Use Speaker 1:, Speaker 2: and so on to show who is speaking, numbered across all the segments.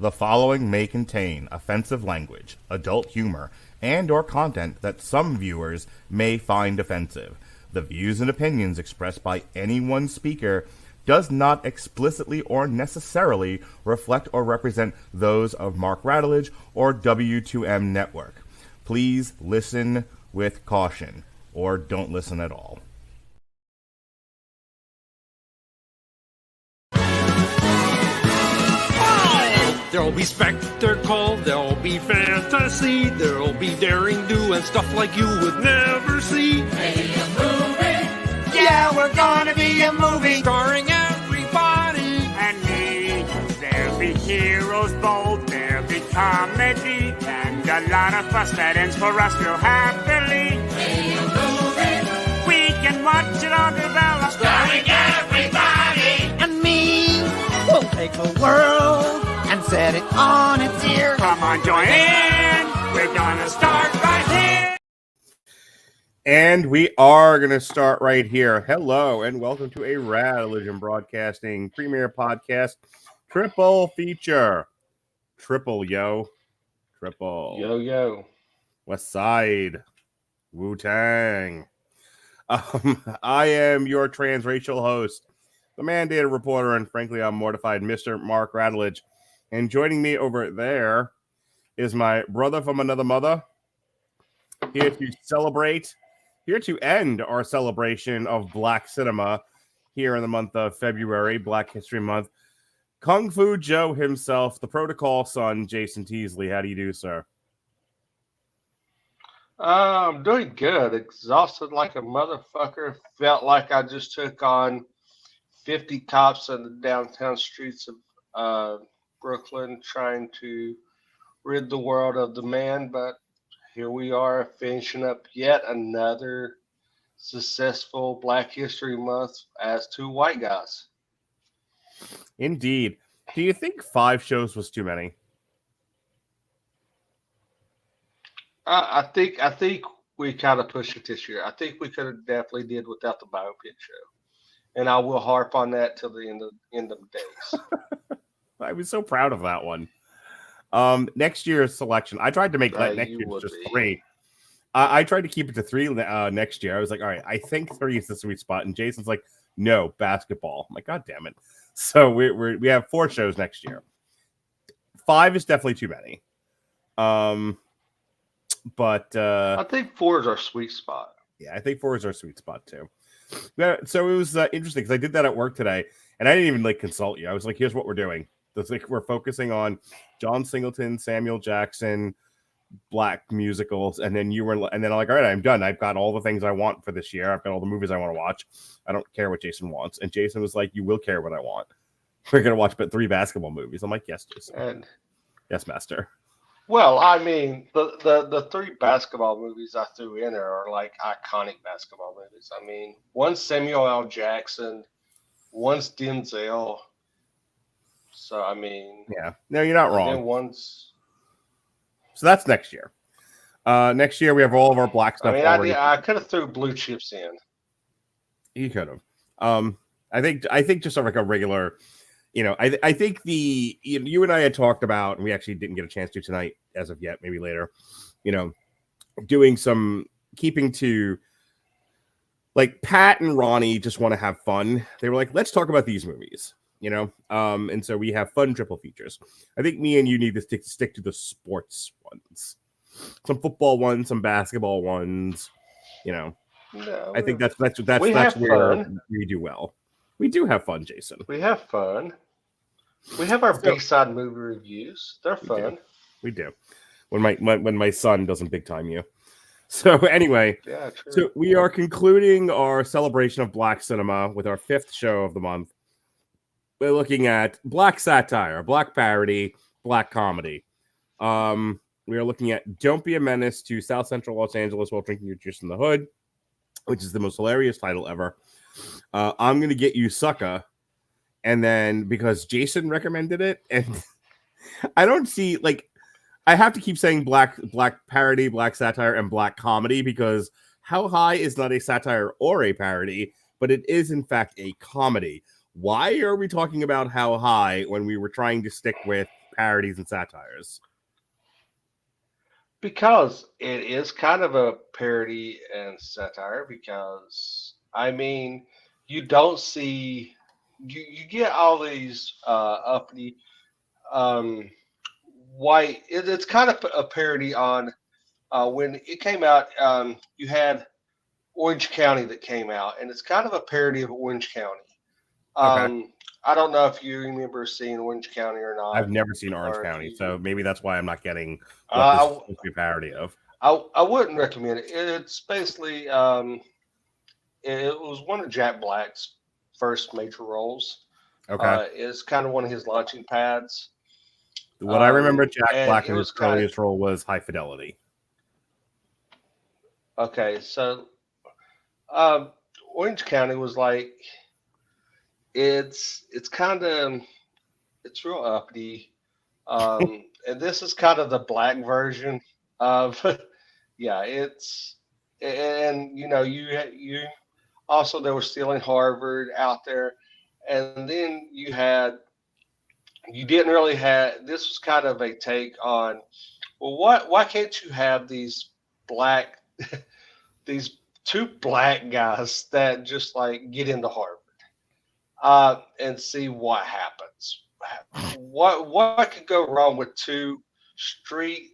Speaker 1: The following may contain offensive language, adult humor, and or content that some viewers may find offensive. The views and opinions expressed by any one speaker does not explicitly or necessarily reflect or represent those of Mark Radulich or W2M Network. Please listen with caution, or don't listen at all.
Speaker 2: There'll be spectacle, there'll be fantasy, there'll be daring do and stuff like you would never see.
Speaker 3: Be a movie. Yeah, we're gonna be a movie.
Speaker 2: Starring everybody
Speaker 4: and me. There'll be heroes bold, there'll be comedy, and a lot of fuss that ends for us real happily.
Speaker 3: Be a movie.
Speaker 4: We can watch it all develop.
Speaker 3: Starring everybody
Speaker 5: and me. We'll take the world and set it on its ear.
Speaker 4: Come on, join in. We're gonna start right here.
Speaker 1: And we are going to start right here. Hello, and welcome to a Radulich Broadcasting premiere podcast, triple feature. Triple, yo. Triple.
Speaker 6: Yo.
Speaker 1: West Side. Wu-Tang. I am your transracial host, the mandated reporter, and frankly, I'm mortified, Mr. Mark Radulich. And joining me over there is my brother from another mother, here to celebrate, here to end our celebration of Black cinema here in the month of February, Black History Month. Kung Fu Joe himself, the protocol son, Jason Teasley. How do you do, sir?
Speaker 6: I'm doing good. Exhausted like a motherfucker. Felt like I just took on 50 cops in the downtown streets of Brooklyn trying to rid the world of the man, but here we are finishing up yet another successful Black History Month as two white guys.
Speaker 1: Indeed. Do you think 5 shows was too many?
Speaker 6: I think we kind of pushed it this year. I think we could have definitely did without the biopic show, and I will harp on that till the end of days.
Speaker 1: I was so proud of that one. Next year's selection, I tried to make next year just 3. I tried to keep it to 3 next year. I was like, all right, I think 3 is the sweet spot. And Jason's like, no, basketball. I'm like, God damn it. So we have 4 shows next year. 5 is definitely too many. But
Speaker 6: I think 4 is our sweet spot.
Speaker 1: Yeah, I think 4 is our sweet spot too. Yeah, so it was interesting because I did that at work today, and I didn't even consult you. I was like, here's what we're doing. We're focusing on John Singleton, Samuel Jackson, Black musicals, and then I'm like, all right, I'm done. I've got all the things I want for this year. I've got all the movies I want to watch. I don't care what Jason wants. And Jason was like, you will care what I want. We're gonna watch 3 basketball movies. I'm like, yes, Jason. Yes, master.
Speaker 6: Well, I mean, the 3 basketball movies I threw in there are like iconic basketball movies. I mean, one's Samuel L. Jackson, one's Denzel. So, I mean...
Speaker 1: Yeah. No, you're not wrong. So that's next year. Next year, we have all of our Black stuff already.
Speaker 6: I could have threw Blue Chips in.
Speaker 1: You could have. I think just like a regular... I think you and I had talked about, and we actually didn't get a chance to tonight as of yet, maybe later, doing some keeping to... Like, Pat and Ronnie just want to have fun. They were like, let's talk about these movies. And so we have fun triple features. I think me and you need to stick to the sports ones, some football ones, some basketball ones. No, I think that's where we do well. We do have fun, Jason.
Speaker 6: We have fun. We have our B-side movie reviews. They're fun.
Speaker 1: We do. When my son doesn't big time you. So anyway,
Speaker 6: yeah, true.
Speaker 1: So we are concluding our celebration of Black cinema with our 5th show of the month. We're looking at Black satire, Black parody, Black comedy. We are looking at Don't Be a Menace to South Central Los Angeles While Drinking Your Juice in the Hood, which is the most hilarious title ever. I'm Gonna Get You Sucka. And then because Jason recommended it, and I don't see, I have to keep saying Black parody, Black satire, and Black comedy because How High is not a satire or a parody, but it is in fact a comedy. Why are we talking about How High when we were trying to stick with parodies and satires?
Speaker 6: Because it is kind of a parody and satire. Because I mean, you don't see you get all these uppity um, white. It's kind of a parody on when it came out. You had Orange County that came out, and it's kind of a parody of Orange County.
Speaker 1: Okay.
Speaker 6: I don't know if you remember seeing Orange County or
Speaker 1: I've
Speaker 6: not,
Speaker 1: never seen Orange
Speaker 6: or if
Speaker 1: County,
Speaker 6: you.
Speaker 1: so maybe that's why I'm not getting what this is supposed to be a parody of.
Speaker 6: I wouldn't recommend it. It's basically it was one of Jack Black's first major roles.
Speaker 1: Okay.
Speaker 6: It's kind of one of his launching pads.
Speaker 1: What I remember Jack
Speaker 6: and
Speaker 1: Black
Speaker 6: it
Speaker 1: in
Speaker 6: was
Speaker 1: his
Speaker 6: kind of
Speaker 1: earliest role was High Fidelity.
Speaker 6: okay. So Orange County was like it's kind of it's real uppity. And this is kind of the black version of yeah. It's and you also they were stealing Harvard out there, and then you didn't really have this was kind of a take on well why can't you have these black these two black guys that just like get into Harvard and see what happens. What could go wrong with two street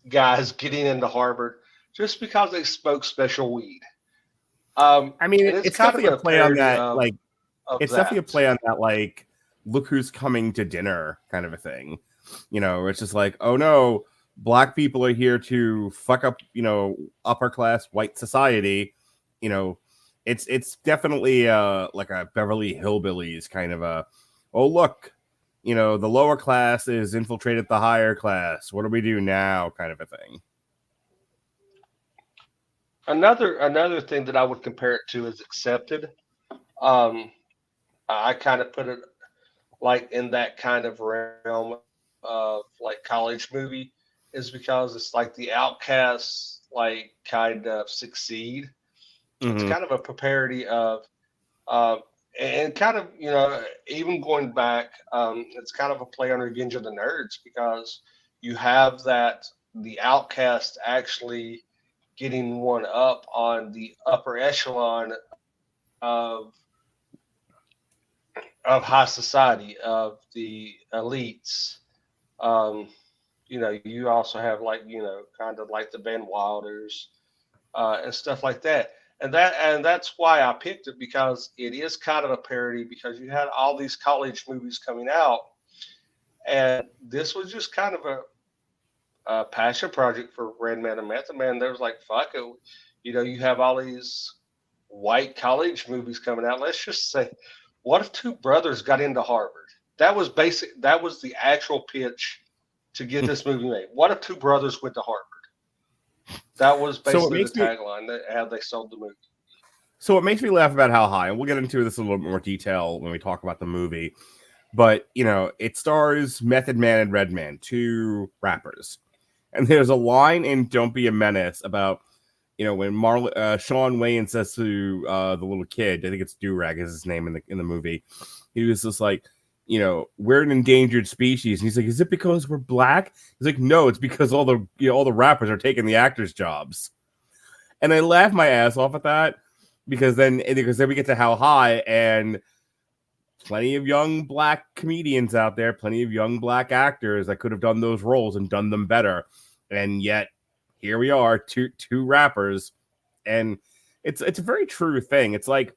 Speaker 6: guys getting into Harvard just because they smoke special weed?
Speaker 1: I mean,
Speaker 6: And
Speaker 1: it's
Speaker 6: kind
Speaker 1: definitely
Speaker 6: of
Speaker 1: a play on
Speaker 6: parody
Speaker 1: that. Like,
Speaker 6: of
Speaker 1: it's definitely a play on that. Like, look who's coming to dinner, kind of a thing. It's just like, oh no, black people are here to fuck up, upper class white society. It's definitely like a Beverly Hillbillies kind of a, oh look, the lower class is infiltrated the higher class. What do we do now? Kind of a thing.
Speaker 6: Another thing that I would compare it to is Accepted. Um, I kind of put it like in that kind of realm of like college movie is because it's like the outcasts like kind of succeed. It's
Speaker 1: Mm-hmm.
Speaker 6: kind of a parody of uh, and kind of even going back it's kind of a play on Revenge of the Nerds because you have that the outcast actually getting one up on the upper echelon of high society of the elites. You also have like kind of like the Van Wilders and stuff like that. And that's why I picked it because it is kind of a parody because you had all these college movies coming out, and this was just kind of a passion project for Red Man and Method Man. There was like, fuck it, you have all these white college movies coming out. Let's just say, what if two brothers got into Harvard? That was basic. That was the actual pitch to get this movie made. What if two brothers went to Harvard? That was basically the tagline that how they sold the movie.
Speaker 1: So it makes me laugh about how high, and we'll get into this in a little bit more detail when we talk about the movie. But it stars Method Man and Redman, two rappers, and there's a line in "Don't Be a Menace" about when Sean Wayne says to the little kid, I think it's Durag is his name in the movie. He was just like, we're an endangered species. And he's like, is it because we're black? He's like, no, it's because all the rappers are taking the actors' jobs. And I laugh my ass off at that because then we get to How High and plenty of young black comedians out there, plenty of young black actors that could have done those roles and done them better. And yet here we are, two rappers. And it's a very true thing. It's like,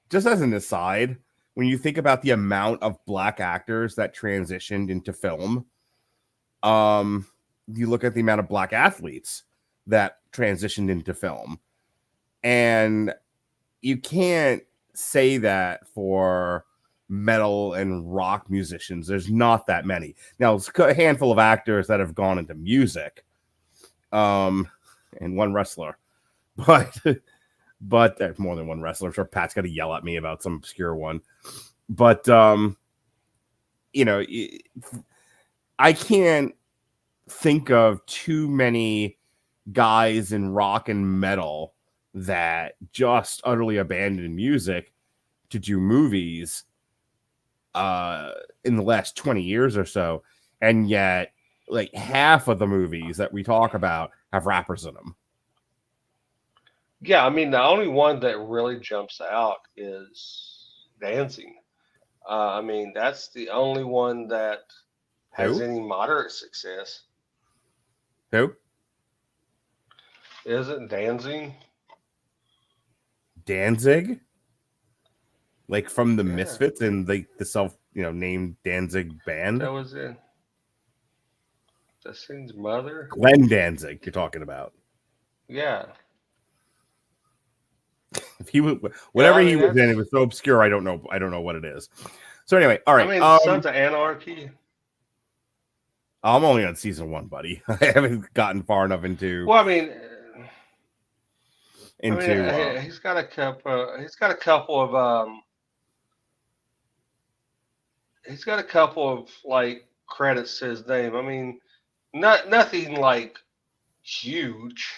Speaker 1: just as an aside, when you think about the amount of black actors that transitioned into film, you look at the amount of black athletes that transitioned into film, and you can't say that for metal and rock musicians. There's not that many. Now, it's a handful of actors that have gone into music, and one wrestler, but there's more than one wrestler. I'm sure Pat's got to yell at me about some obscure one. But, I can't think of too many guys in rock and metal that just utterly abandoned music to do movies. in the last 20 years or so, and yet like half of the movies that we talk about have rappers in them.
Speaker 6: Yeah, I mean, the only one that really jumps out is Dancing. I mean, that's the only one that has
Speaker 1: Who?
Speaker 6: any moderate success.
Speaker 1: Who?
Speaker 6: Isn't Dancing?
Speaker 1: Danzig? Like from the
Speaker 6: Yeah.
Speaker 1: Misfits and the self, named Danzig band?
Speaker 6: That was in Justine's mother.
Speaker 1: Glenn Danzig, you're talking about.
Speaker 6: Yeah.
Speaker 1: If he was whatever
Speaker 6: Yeah, I
Speaker 1: he
Speaker 6: mean,
Speaker 1: was in, it was so obscure. I don't know what it is. So anyway, all right.
Speaker 6: I mean, Sons of Anarchy.
Speaker 1: I'm only on season 1, buddy. I haven't gotten far enough into.
Speaker 6: Well, I mean,
Speaker 1: into.
Speaker 6: he's got a couple. He's got a couple of. He's got a couple of like credits to his name. I mean, nothing like huge.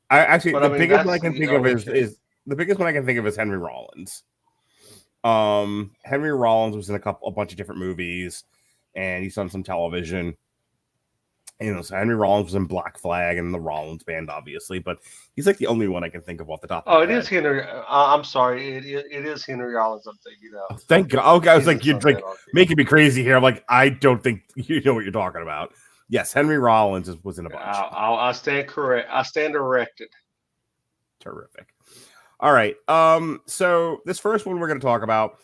Speaker 1: The biggest one I can think of is the biggest one I can think of is Henry Rollins. Henry Rollins was in a bunch of different movies, and he's done some television. So Henry Rollins was in Black Flag and the Rollins Band, obviously, but he's like the only one I can think of off the top.
Speaker 6: Oh, it is Henry. I'm sorry, it is Henry Rollins. I'm thinking of.
Speaker 1: Oh, thank God. Okay, I was like, you're like making me crazy here. I'm like, I don't think you know what you're talking about. Yes, Henry Rollins was in a bunch.
Speaker 6: I stand correct. I stand erected.
Speaker 1: Terrific. All right. So this first one we're going to talk about,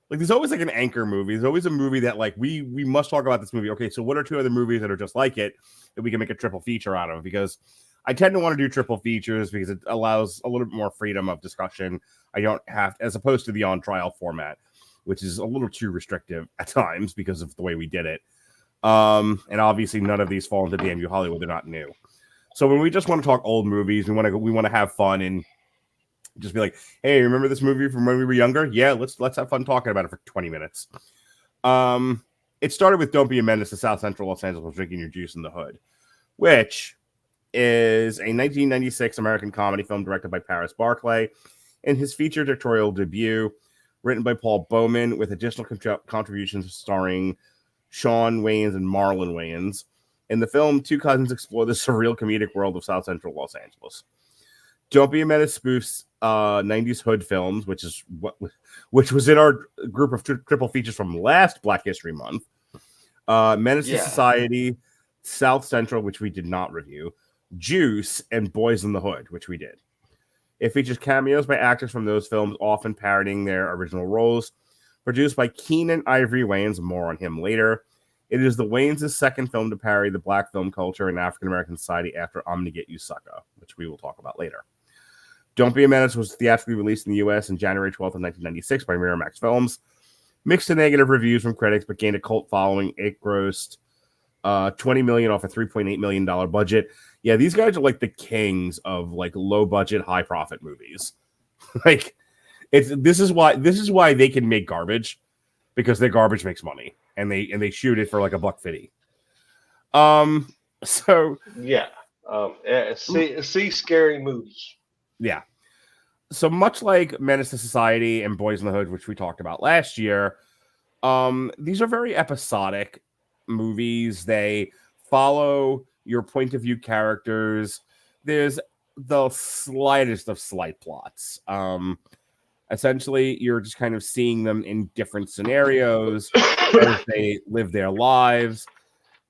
Speaker 1: like, there's always like an anchor movie. There's always a movie that like we must talk about this movie. Okay, so what are 2 other movies that are just like it that we can make a triple feature out of? Because I tend to want to do triple features because it allows a little bit more freedom of discussion. I don't have, as opposed to the on trial format, which is a little too restrictive at times because of the way we did it. And obviously none of these fall into Damn You Hollywood. They're not new. So when we just want to talk old movies, we want to have fun and just be like, hey, remember this movie from when we were younger? Yeah, let's have fun talking about it for 20 minutes. It started with Don't Be a Menace to South Central Los Angeles, Drinking Your Juice in the Hood, which is a 1996 American comedy film directed by Paris Barclay and his feature directorial debut, written by Paul Bowman with additional contributions starring Sean Wayans and Marlon Wayans. In the film, 2 cousins explore the surreal comedic world of South Central Los Angeles. Don't Be a Menace spoofs 90s hood films, which was in our group of triple features from last Black History Month. Menace to Society, South Central, which we did not review, Juice, and Boys in the Hood, which we did. It features cameos by actors from those films, often parodying their original roles. Produced by Keenan Ivory Wayans, more on him later. It is the Wayans' second film to parody the black film culture and African American society after I'm Gonna Get You Sucka, which we will talk about later. Don't Be a Menace was theatrically released in the U.S. on January 12th of 1996 by Miramax Films. Mixed to negative reviews from critics, but gained a cult following. It grossed $20 million off a $3.8 million budget. Yeah, these guys are like the kings of like low budget, high profit movies. Like, this is why they can make garbage, because their garbage makes money, and they shoot it for like $1.50. So
Speaker 6: yeah, see scary movies.
Speaker 1: Yeah. So much like Menace to Society and Boys in the Hood, which we talked about last year, these are very episodic movies. They follow your point of view characters. There's the slightest of slight plots. Essentially, you're just kind of seeing them in different scenarios as they live their lives.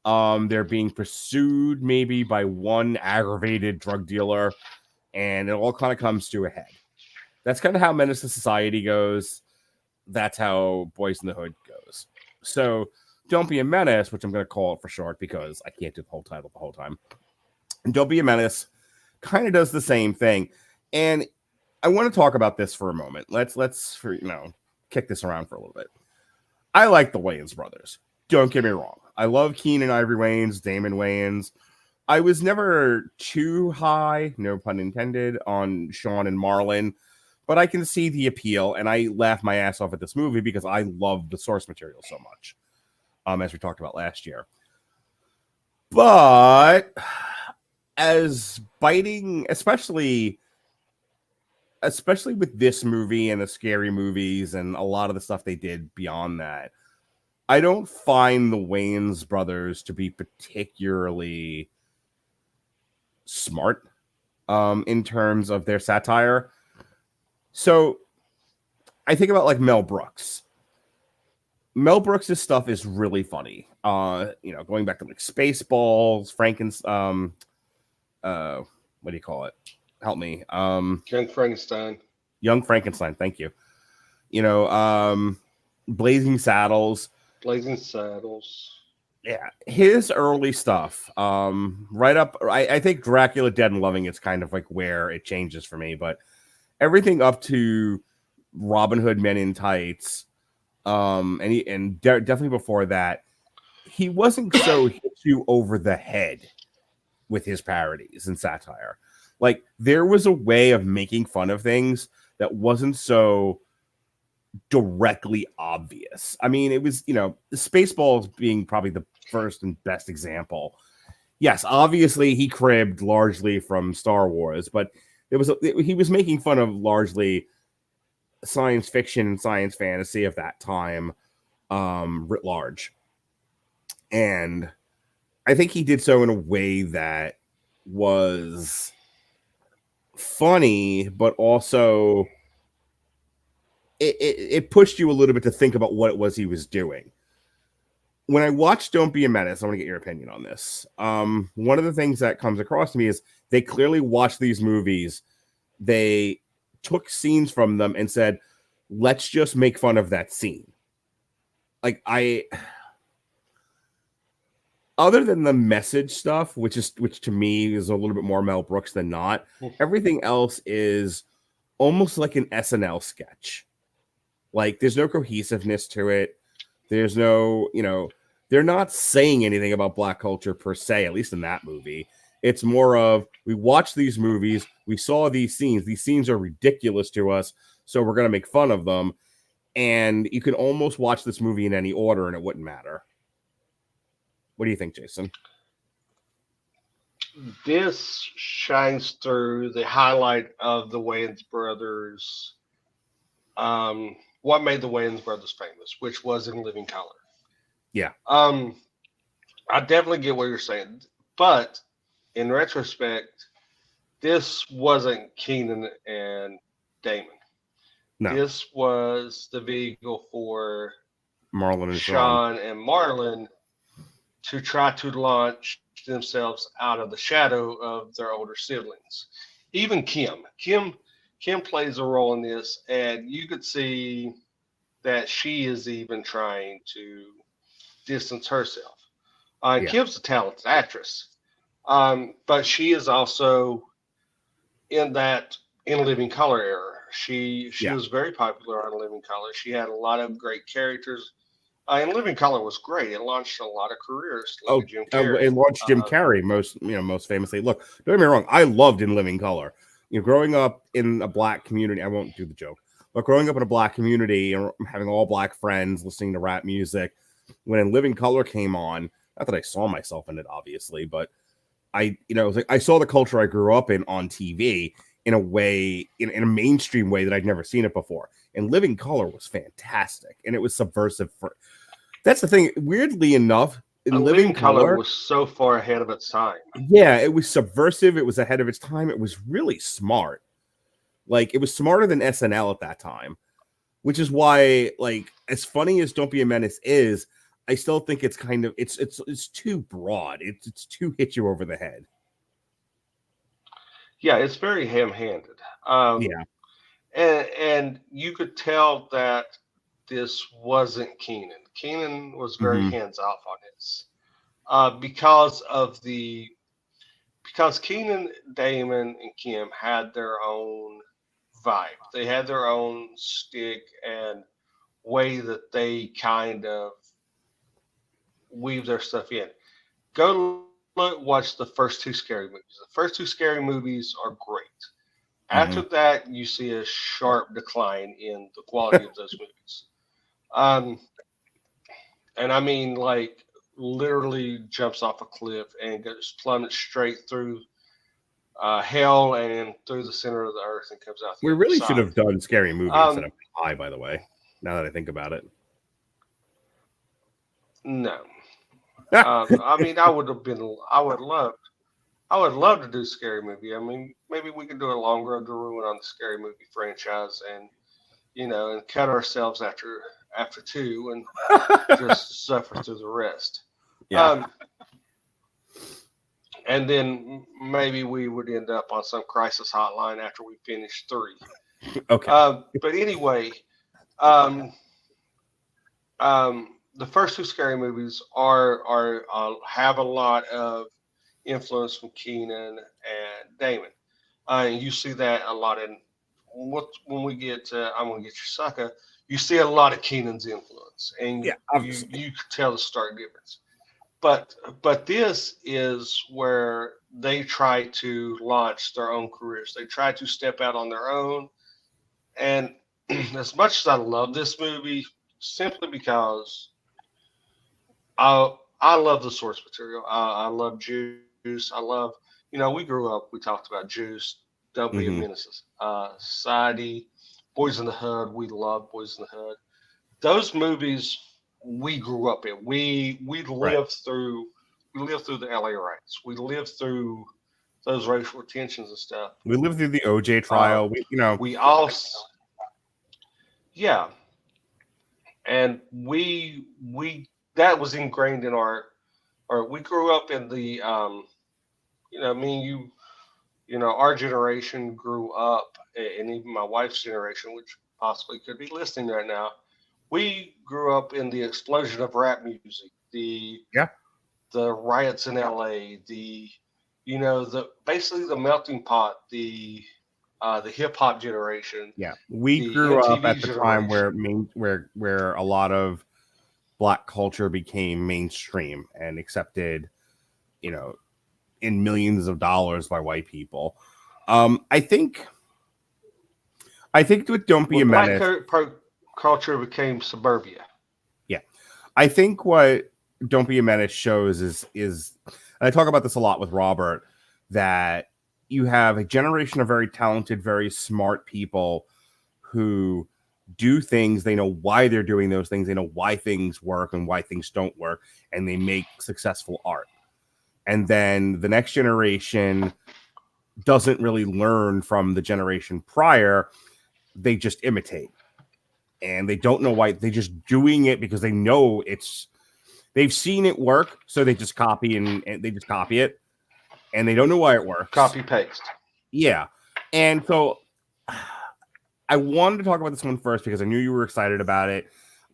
Speaker 1: They're being pursued maybe by one aggravated drug dealer, and it all kind of comes to a head. That's kind of how Menace to Society goes. That's how Boys in the Hood goes. So Don't Be a Menace, which I'm going to call it for short because I can't do the whole title the whole time. And Don't Be a Menace kind of does the same thing. And I want to talk about this for a moment. Let's kick this around for a little bit. I like the Wayans brothers. Don't get me wrong. I love Keenan Ivory Wayans, Damon Wayans. I was never too high, no pun intended, on Sean and Marlon, but I can see the appeal, and I laugh my ass off at this movie because I love the source material so much, as we talked about last year. But as biting, especially with this movie and the scary movies and a lot of the stuff they did beyond that, I don't find the Wayans brothers to be particularly smart in terms of their satire. So I think about like Mel Brooks. Mel Brooks' stuff is really funny. Going back to like Spaceballs, what do you call it? Help me.
Speaker 6: Young Frankenstein.
Speaker 1: Young Frankenstein, thank you. Blazing Saddles.
Speaker 6: Blazing Saddles.
Speaker 1: Yeah, his early stuff. Right up. I think Dracula Dead and Loving It's kind of like where it changes for me, but everything up to Robin Hood Men in Tights, definitely before that, he wasn't so hit you over the head with his parodies and satire. Like there was a way of making fun of things that wasn't so directly obvious. I mean, it was, Spaceballs being probably the first and best example. Yes, obviously he cribbed largely from Star Wars, but he was making fun of largely science fiction and science fantasy of that time, writ large. And I think he did so in a way that was funny, but also it pushed you a little bit to think about what it was he was doing. When I watched Don't Be a Menace, I want to get your opinion on this. One of the things that comes across to me is they clearly watched these movies. They took scenes from them and said, let's just make fun of that scene. Like other than the message stuff, which to me is a little bit more Mel Brooks than not, everything else is almost like an SNL sketch. Like there's no cohesiveness to it. There's no, they're not saying anything about Black culture per se, at least in that movie. It's more of, we watched these movies, we saw these scenes are ridiculous to us, so we're going to make fun of them. And you can almost watch this movie in any order and it wouldn't matter. What do you think, Jason?
Speaker 6: This shines through the highlight of the Wayans brothers. What made the Wayans brothers famous, which was In Living Color.
Speaker 1: Yeah.
Speaker 6: I definitely get what you're saying, but in retrospect, this wasn't Keenan and Damon.
Speaker 1: No.
Speaker 6: This was the vehicle for
Speaker 1: Marlon and
Speaker 6: Sean and Marlon to try to launch themselves out of the shadow of their older siblings. Even Kim plays a role in this, and you could see that she is even trying to distance herself. Kim's a talented actress, but she is also in Living Color era. She was very popular on Living Color. She had a lot of great characters. And Living Color was great. It launched a lot of careers. Jim Carrey.
Speaker 1: It launched Jim Carrey most famously. Look, don't get me wrong. I loved In Living Color. Growing up in a Black community, I won't do the joke, but growing up in a Black community and having all Black friends listening to rap music, when In Living Color came on, not that I saw myself in it, obviously, but I saw the culture I grew up in on TV in a way, in a mainstream way that I'd never seen it before. And Living Color was fantastic, and it was subversive. That's the thing. Weirdly enough, in Living Color
Speaker 6: was so far ahead of its time.
Speaker 1: Yeah, it was subversive. It was ahead of its time. It was really smart. Like, it was smarter than SNL at that time, which is why, like, as funny as Don't Be a Menace is, I still think it's kind of it's too broad. It's too hit you over the head.
Speaker 6: Yeah, it's very ham-handed. And you could tell that this wasn't Keenan. Keenan was very hands-off on this because Keenan, Damon, and Kim had their own vibe. They had their own stick and way that they kind of weave their stuff in. Go watch the first two Scary movies. The first two Scary movies are great. After that, you see a sharp decline in the quality of those movies. And I mean, like, literally jumps off a cliff and goes plummets straight through hell and through the center of the earth and comes out.
Speaker 1: We really should have done Scary Movie instead of High, by the way, now that I think about it.
Speaker 6: No. I mean, I would love to do Scary Movie. I mean, maybe we could do a longer of the ruin on the Scary Movie franchise, and and cut ourselves after two, and just suffer through the rest.
Speaker 1: Yeah.
Speaker 6: And then maybe we would end up on some crisis hotline after we finish 3.
Speaker 1: Okay.
Speaker 6: But anyway, the first 2 Scary Movies are have a lot of influence from Keenan and Damon. And you see that a lot in when we get to I'm Gonna Get You Sucka. You see a lot of Keenan's influence, and you can tell the stark difference. But this is where they try to launch their own careers. They try to step out on their own. And as much as I love this movie, simply because I love the source material. I love Juice. I love, we grew up, we talked about Juice, Don't Be a Menace, Society, Boys in the Hood. We love Boys in the Hood. Those movies we grew up in. We lived through the LA riots. We lived through those racial tensions and stuff.
Speaker 1: We lived through the OJ trial.
Speaker 6: We all, yeah, and we that was ingrained in our we grew up in the me and you, our generation grew up, and even my wife's generation, which possibly could be listening right now. We grew up in the explosion of rap music, the riots in LA, basically the melting pot, the hip hop generation.
Speaker 1: Yeah, we grew up at the time where a lot of Black culture became mainstream and accepted, in millions of dollars by white people. I think with Don't Be a Menace,
Speaker 6: culture became suburbia.
Speaker 1: Yeah, I think what Don't Be a Menace shows is, and I talk about this a lot with Robert, that you have a generation of very talented, very smart people who do things. They know why they're doing those things. They know why things work and why things don't work, and they make successful art. And then the next generation doesn't really learn from the generation prior. They just imitate. And they don't know why. They're just doing it because they know they've seen it work, so they just copy and they just copy it, and they don't know why it works.
Speaker 6: Copy paste.
Speaker 1: Yeah. And so I wanted to talk about this one first because I knew you were excited about it.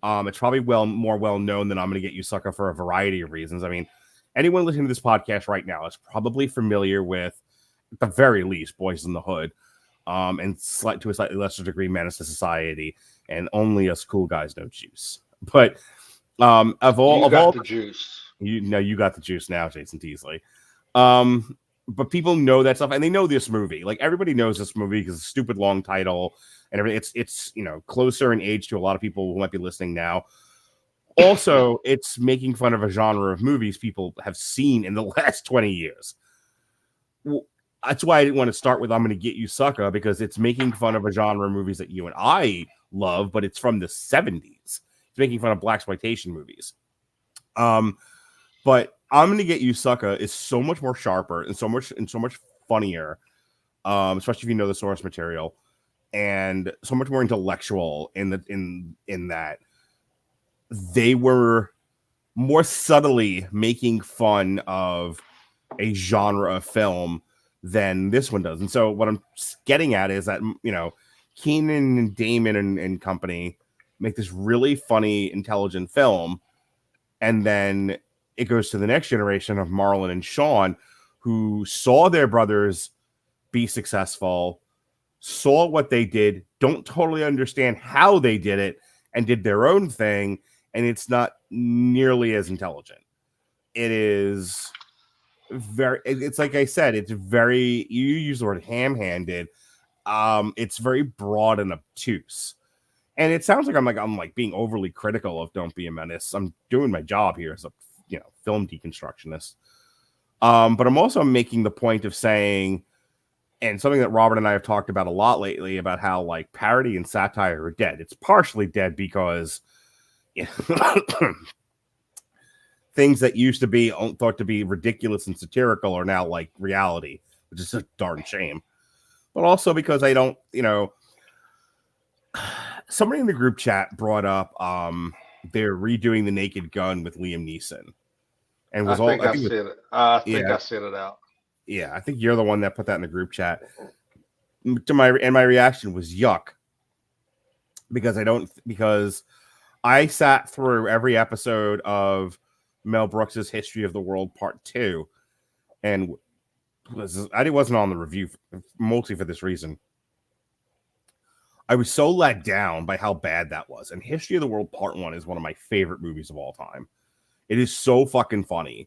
Speaker 1: It's probably more well known than I'm Gonna Get You Sucka for a variety of reasons. I mean, anyone listening to this podcast right now is probably familiar with, at the very least, Boys in the Hood, and to a slightly lesser degree, Menace to Society, and only us cool guys know Juice. But you got the juice. You got the juice now, Jason Teasley. But people know that stuff, and they know this movie. Like, everybody knows this movie because it's a stupid long title and everything. It's closer in age to a lot of people who might be listening now. Also, it's making fun of a genre of movies people have seen in the last 20 years. That's why I didn't want to start with I'm Gonna Get You Sucka, because it's making fun of a genre of movies that you and I love, but it's from the 70s. It's making fun of blaxploitation movies. But I'm Gonna Get You Sucka is so much more sharper and so much funnier, especially if you know the source material, and so much more intellectual in that they were more subtly making fun of a genre of film than this one does. And so what I'm getting at is that, Keenan and Damon and company make this really funny, intelligent film. And then it goes to the next generation of Marlon and Sean, who saw their brothers be successful, saw what they did, don't totally understand how they did it, and did their own thing. And it's not nearly as intelligent. It is it's like I said, it's very, you use the word ham-handed. It's very broad and obtuse. And it sounds like I'm being overly critical of Don't Be a Menace. I'm doing my job here as a film deconstructionist. But I'm also making the point of saying, and something that Robert and I have talked about a lot lately, about how parody and satire are dead. It's partially dead because things that used to be thought to be ridiculous and satirical are now like reality, which is a darn shame. But also because I don't, somebody in the group chat brought up they're redoing The Naked Gun with Liam Neeson, and was
Speaker 6: I think I sent it out.
Speaker 1: Yeah, I think you're the one that put that in the group chat. My reaction was yuck, because I sat through every episode of Mel Brooks's History of the World Part 2, and I wasn't on the review mostly for this reason. I was so let down by how bad that was. And History of the World Part 1 is one of my favorite movies of all time. It is so fucking funny.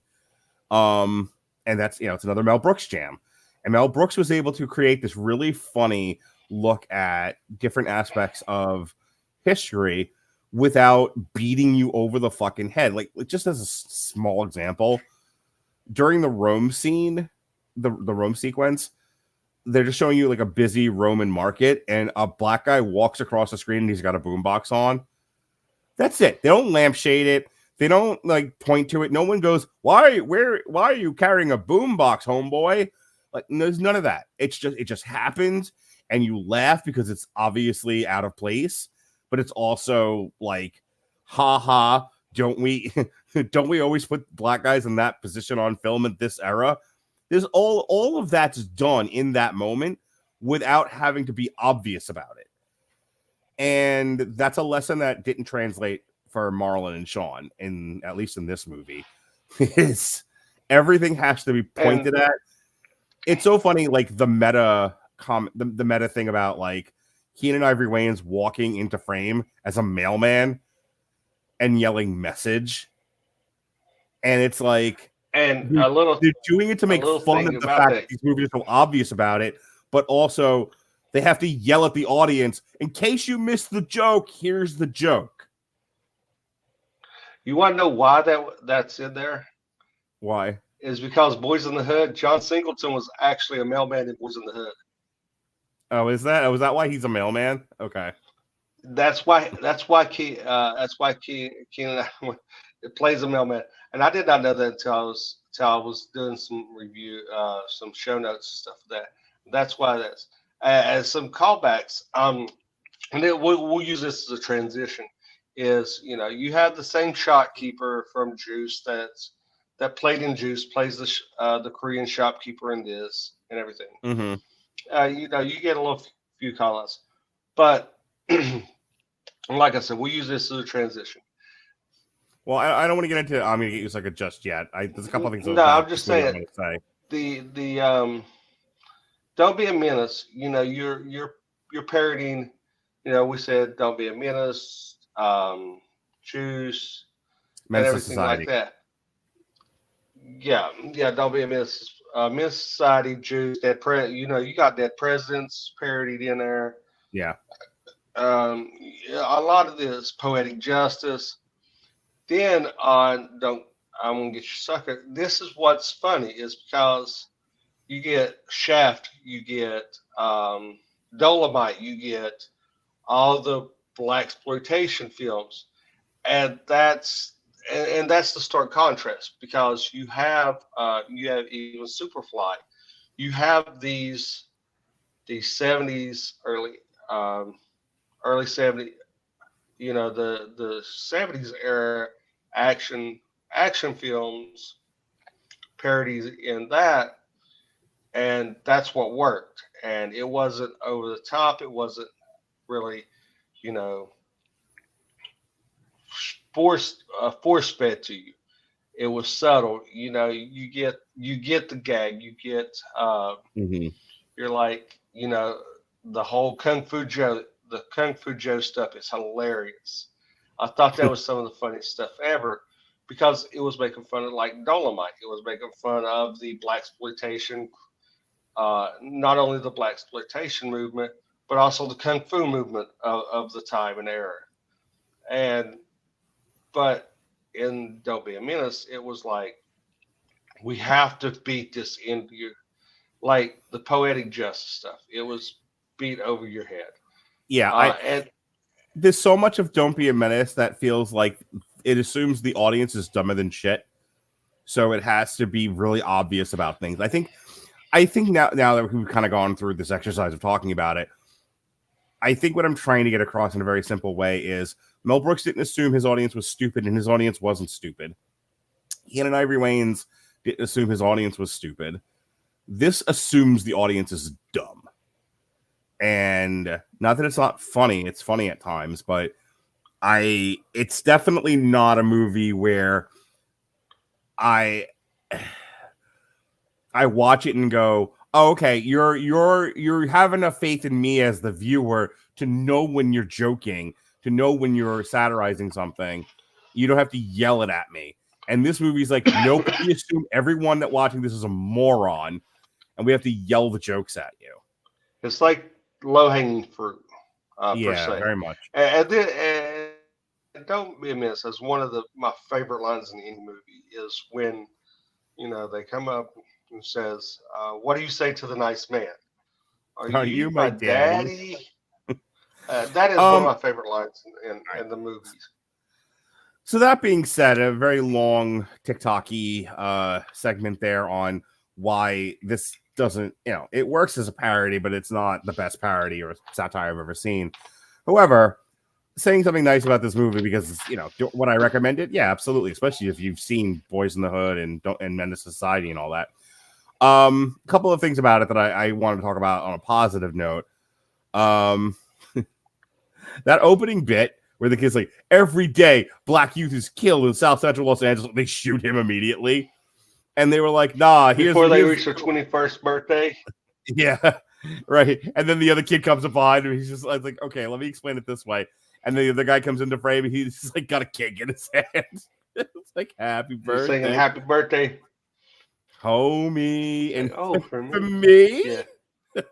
Speaker 1: And that's, it's another Mel Brooks jam. And Mel Brooks was able to create this really funny look at different aspects of history without beating you over the fucking head. Like, just as a small example, during the Rome scene, the Rome sequence, they're just showing you like a busy Roman market, and a black guy walks across the screen and he's got a boombox on. That's it. They don't lampshade it. They don't like point to it. No one goes, why are you carrying a boombox, homeboy? Like, there's none of that. It just happens, and you laugh because it's obviously out of place, but it's also like, ha ha, don't we always put black guys in that position on film at this era? There's all of that's done in that moment without having to be obvious about it. And that's a lesson that didn't translate for Marlon and Sean, at least in this movie. Is everything has to be pointed at. It's so funny, like the meta thing about like Keenan Ivory Wayans walking into frame as a mailman and yelling message. And it's like,
Speaker 6: and
Speaker 1: they're doing it to make fun of the fact that these movies are so obvious about it, but also they have to yell at the audience, in case you missed the joke, here's the joke.
Speaker 6: You want to know why that's in there?
Speaker 1: Why?
Speaker 6: Is because Boys in the Hood, John Singleton was actually a mailman in Boys in the Hood.
Speaker 1: Oh, is that why he's a mailman? Okay.
Speaker 6: That's why Keenan plays a mailman. And I did not know that until I was doing some review, some show notes and stuff like that. That's why that's as some callbacks. And then we'll use this as a transition. Is you have the same shopkeeper from Juice that played in Juice plays the Korean shopkeeper in this and everything.
Speaker 1: Mm-hmm.
Speaker 6: You get a few call-outs, but like I said, we'll use this as a transition.
Speaker 1: Well, I don't want to get into I'm going to get you sucka just yet. There's a couple of things.
Speaker 6: No, I'm just saying. The Don't Be a Menace. You're parodying. We said Don't Be a Menace, Juice, and everything
Speaker 1: Society.
Speaker 6: like that. Yeah. Don't Be a Menace. Menace Society, Juice, you got Dead Presidents parodied in there.
Speaker 1: Yeah.
Speaker 6: A lot of this Poetic Justice. Then on I'm Gonna Get You Sucka. This is what's funny is because you get Shaft, you get Dolomite, you get all the blaxploitation films, and that's the stark contrast because you have even Superfly, you have these 70s early 70s, the 70s era action films parodies in that, and that's what worked. And it wasn't over the top, it wasn't really force fed to you. It was subtle. You get the gag, you get you're like, the whole Kung Fu Joe stuff is hilarious. I thought that was some of the funniest stuff ever because it was making fun of like Dolomite. It was making fun of the blaxploitation, not only the blaxploitation movement, but also the Kung Fu movement of the time and era. But in Don't Be a Menace, it was like, we have to beat this into you. Like the Poetic Justice stuff. It was beat over your head.
Speaker 1: Yeah. And there's so much of Don't Be a Menace that feels like it assumes the audience is dumber than shit. So it has to be really obvious about things. I think now that we've kind of gone through this exercise of talking about it, I think what I'm trying to get across in a very simple way is Mel Brooks didn't assume his audience was stupid, and his audience wasn't stupid. Ian and Ivory Wayans didn't assume his audience was stupid. This assumes the audience is dumb. And not that it's not funny, it's funny at times, but it's definitely not a movie where I watch it and go, oh, okay, you have enough faith in me as the viewer to know when you're joking, to know when you're satirizing something. You don't have to yell it at me. And this movie's like, nope, we assume everyone that watching this is a moron, and we have to yell the jokes at you.
Speaker 6: It's like low-hanging fruit, per
Speaker 1: Yeah,
Speaker 6: se.
Speaker 1: very much.
Speaker 6: And don't be amiss, as one of my favorite lines in any movie is when, they come up and says, what do you say to the nice man? Are you my daddy? That is one of my favorite lines in the movies.
Speaker 1: So that being said, a very long TikTok-y segment there on why this doesn't, it works as a parody, but it's not the best parody or satire I've ever seen. However, saying something nice about this movie because, would I recommend it? Yeah, absolutely. Especially if you've seen Boys in the Hood and Menace Society and all that. A couple of things about it that I wanted to talk about on a positive note. That opening bit where the kid's like, every day black youth is killed in South Central Los Angeles. They shoot him immediately. And they were like, nah.
Speaker 6: Before they reach their 21st birthday.
Speaker 1: Yeah, right. And then the other kid comes up behind him. He's just like, okay, let me explain it this way. And the other guy comes into frame. And he's just like got a cake in his hand. It's like, happy birthday.
Speaker 6: He's singing happy birthday.
Speaker 1: Homie. And
Speaker 6: for
Speaker 1: me?
Speaker 6: Yeah.
Speaker 1: And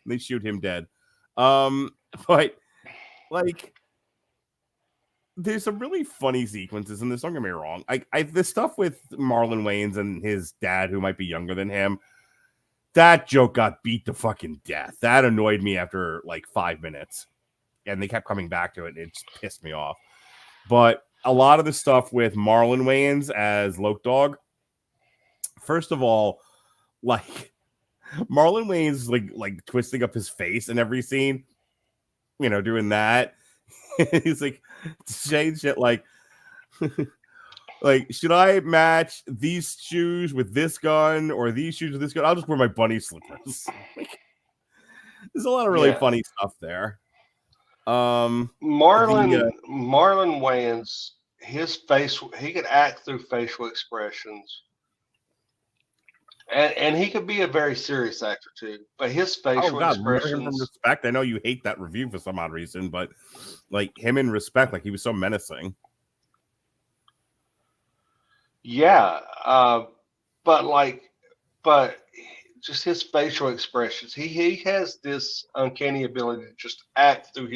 Speaker 1: they shoot him dead. But like, there's some really funny sequences in this. Don't get me wrong. The stuff with Marlon Wayans and his dad, who might be younger than him, that joke got beat to fucking death. That annoyed me after like 5 minutes, and they kept coming back to it, and it just pissed me off. But a lot of the stuff with Marlon Wayans as Loke Dog, first of all, like Marlon Wayans like twisting up his face in every scene, doing that. He's like saying shit like should I match these shoes with this gun or these shoes with this gun? I'll just wear my bunny slippers. There's a lot of really funny stuff there.
Speaker 6: Marlon Wayans, his face, he could act through facial expressions. And he could be a very serious actor too, but his facial expressions.
Speaker 1: Him from Respect. I know you hate that review for some odd reason, but like him in Respect, like he was so menacing.
Speaker 6: Yeah, but just his facial expressions. He has this uncanny ability to just act through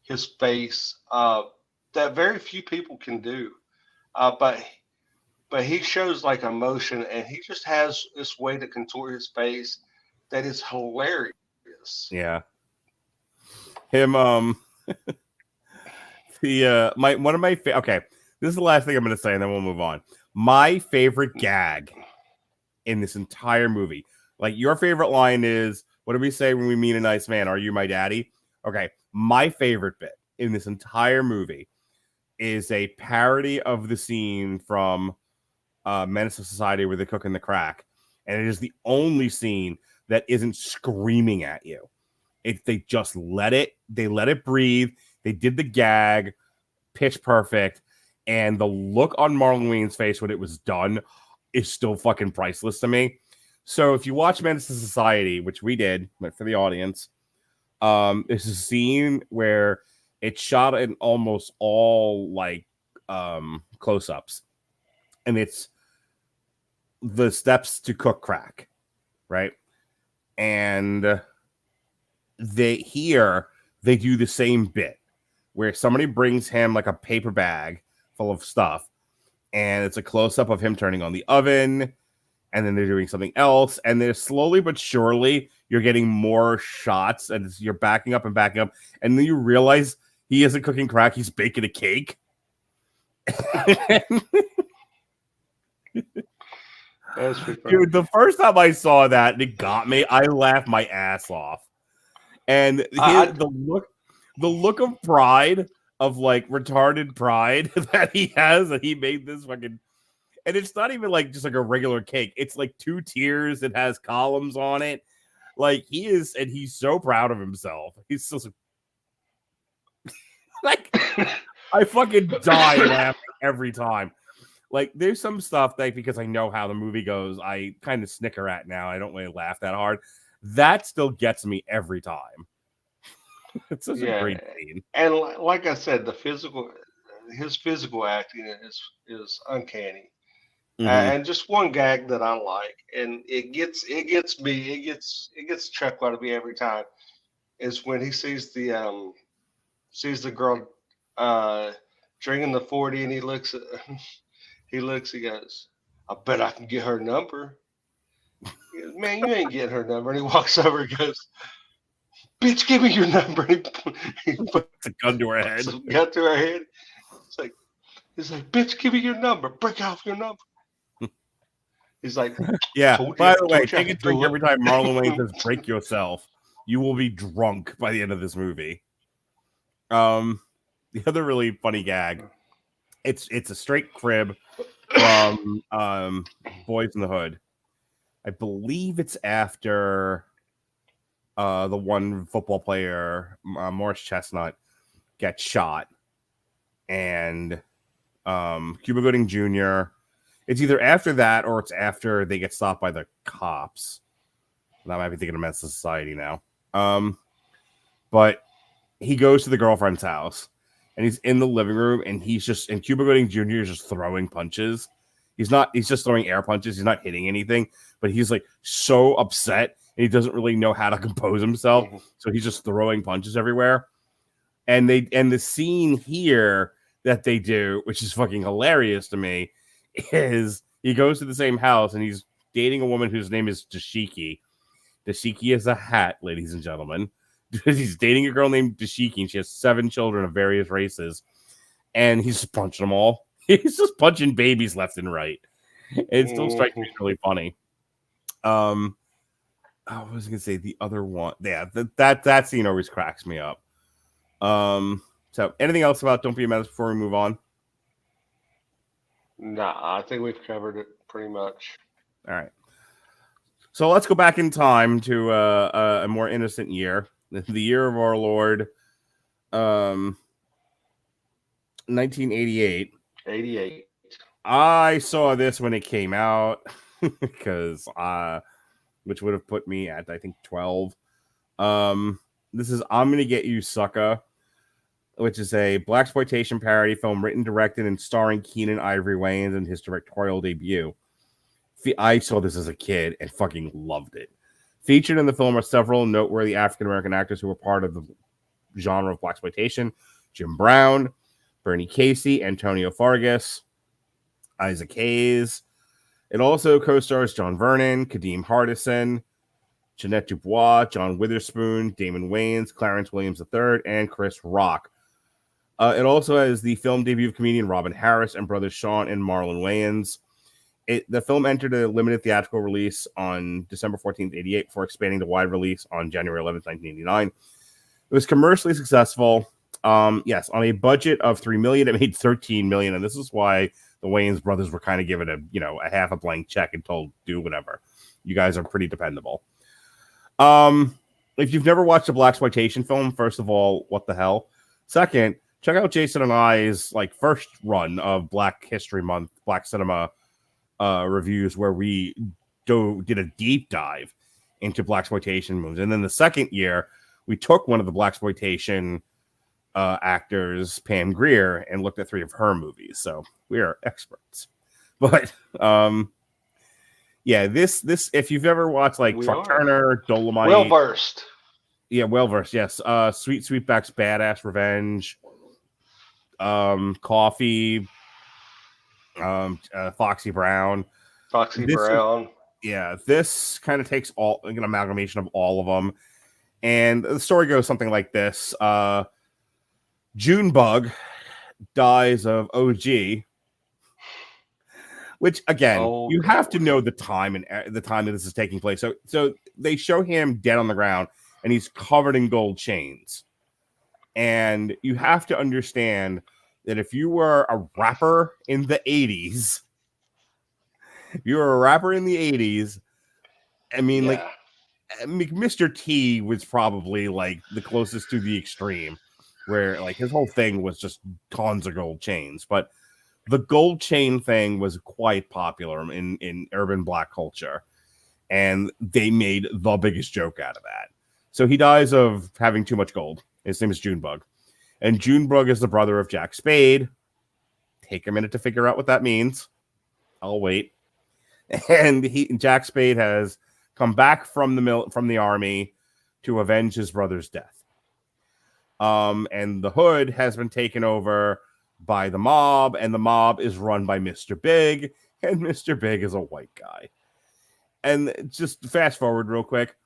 Speaker 6: his face that very few people can do. But he shows like emotion, and he just has this way to contort his face that is hilarious.
Speaker 1: Yeah. Him, one of my okay, this is the last thing I'm going to say, and then we'll move on. My favorite gag in this entire movie, like your favorite line is, what do we say when we meet a nice man? Are you my daddy? Okay, my favorite bit in this entire movie is a parody of the scene from Menace Society where they're cooking the crack, and it is the only scene that isn't screaming at you. They just let it breathe. They did the gag pitch perfect, and the look on Marlon Wayans' face when it was done is still fucking priceless to me. So if you watch Menace Society, which we did for the audience, there's a scene where it's shot in almost all like close-ups, and it's the steps to cook crack, right? And they do the same bit where somebody brings him like a paper bag full of stuff, and it's a close-up of him turning on the oven, and then they're doing something else, and they're slowly but surely you're getting more shots, and you're backing up, and then you realize he isn't cooking crack, he's baking a cake.
Speaker 6: That's pretty funny.
Speaker 1: Dude, the first time I saw that, and it got me. I laughed my ass off. And the look of pride, of like retarded pride that he has, that he made this fucking, and it's not even like just like a regular cake. It's like 2 tiers. It has columns on it. Like he's so proud of himself. He's so like, I fucking die laughing every time. Like, there's some stuff that, because I know how the movie goes, I kind of snicker at now. I don't really laugh that hard. That still gets me every time. It's such a great scene.
Speaker 6: And like I said, his physical acting is uncanny. And just one gag that I like, and it gets chuckle out of me every time, is when he sees the girl drinking the 40, and he looks, he goes, "I bet I can get her number." He goes, "Man, you ain't getting her number." And he walks over and goes, "Bitch, give me your number." And he
Speaker 1: puts a gun to her head.
Speaker 6: Gun to her head. He's like, "Bitch, give me your number. Break off your number." He's like,
Speaker 1: yeah. By the way, take a drink every time Marlon Wayans says "break yourself." You will be drunk by the end of this movie. The other really funny gag, it's a straight crib from Boys in the Hood. I believe it's after the one football player, Morris Chestnut, gets shot, and Cuba Gooding Jr. It's either after that or it's after they get stopped by the cops. And I might be thinking of Menace to Society now. But he goes to the girlfriend's house, and he's in the living room, and Cuba Gooding Jr. is just throwing punches. He's just throwing air punches. He's not hitting anything, but he's like so upset, and he doesn't really know how to compose himself. So he's just throwing punches everywhere. And the scene here that they do, which is fucking hilarious to me, is he goes to the same house, and he's dating a woman whose name is Dashiki. Dashiki is a hat, ladies and gentlemen. He's dating a girl named Dashiki, and she has 7 children of various races. And he's just punching them all. He's just punching babies left and right. It still strikes me really funny. I was gonna say the other one. Yeah, that scene always cracks me up. So anything else about Don't Be a Menace before we move on?
Speaker 6: Nah, I think we've covered it pretty much.
Speaker 1: All right. So let's go back in time to a more innocent year, the year of our Lord, 1988.
Speaker 6: 88.
Speaker 1: I saw this when it came out because which would have put me at, I think, 12. This is I'm Gonna Get You Sucka, which is a blaxploitation parody film written, directed, and starring Keenan Ivory Wayans in his directorial debut. I saw this as a kid and fucking loved it. Featured in the film are several noteworthy African-American actors who were part of the genre of blaxploitation: Jim Brown, Bernie Casey, Antonio Fargas, Isaac Hayes. It also co-stars John Vernon, Kadeem Hardison, Jeanette Dubois, John Witherspoon, Damon Wayans, Clarence Williams III, and Chris Rock. It also has the film debut of comedian Robin Harris and brothers Sean and Marlon Wayans. The film entered a limited theatrical release on December 14th, 1988, before expanding to wide release on January 11th, 1989. It was commercially successful. Yes, on a budget of $3 million, it made $13 million, and this is why the Wayans brothers were kind of given a half a blank check and told, do whatever. You guys are pretty dependable. If you've never watched a blaxploitation film, first of all, what the hell? Second, check out Jason and I's first run of Black History Month, Black Cinema reviews, where we did a deep dive into blaxploitation movies. And then the second year, we took one of the blaxploitation actors, Pam Grier, and looked at 3 of her movies. So we are experts. But yeah, this if you've ever watched Truck Turner, Dolomite,
Speaker 6: well versed.
Speaker 1: Yeah, well versed. Yes, Sweet Sweetback's Badass Revenge, Coffee, Foxy Brown. Yeah, this kind of takes an amalgamation of all of them, and the story goes something like this: Junebug dies of OG. Which again,
Speaker 6: Oh,
Speaker 1: you have to
Speaker 6: God.
Speaker 1: know the time and the time that this is taking place. So they show him dead on the ground, and he's covered in gold chains. And you have to understand that if you were a rapper in the 80s, I mean, like, Mr. T was probably like the closest to the extreme, where like his whole thing was just tons of gold chains. But the gold chain thing was quite popular in urban black culture, and they made the biggest joke out of that. So he dies of having too much gold. His name is Junebug, and Junebug is the brother of Jack Spade. Take a minute to figure out what that means. I'll wait. And Jack Spade has come back from the army to avenge his brother's death. And the hood has been taken over by the mob, and the mob is run by Mr. Big, and Mr. Big is a white guy. And just fast forward real quick,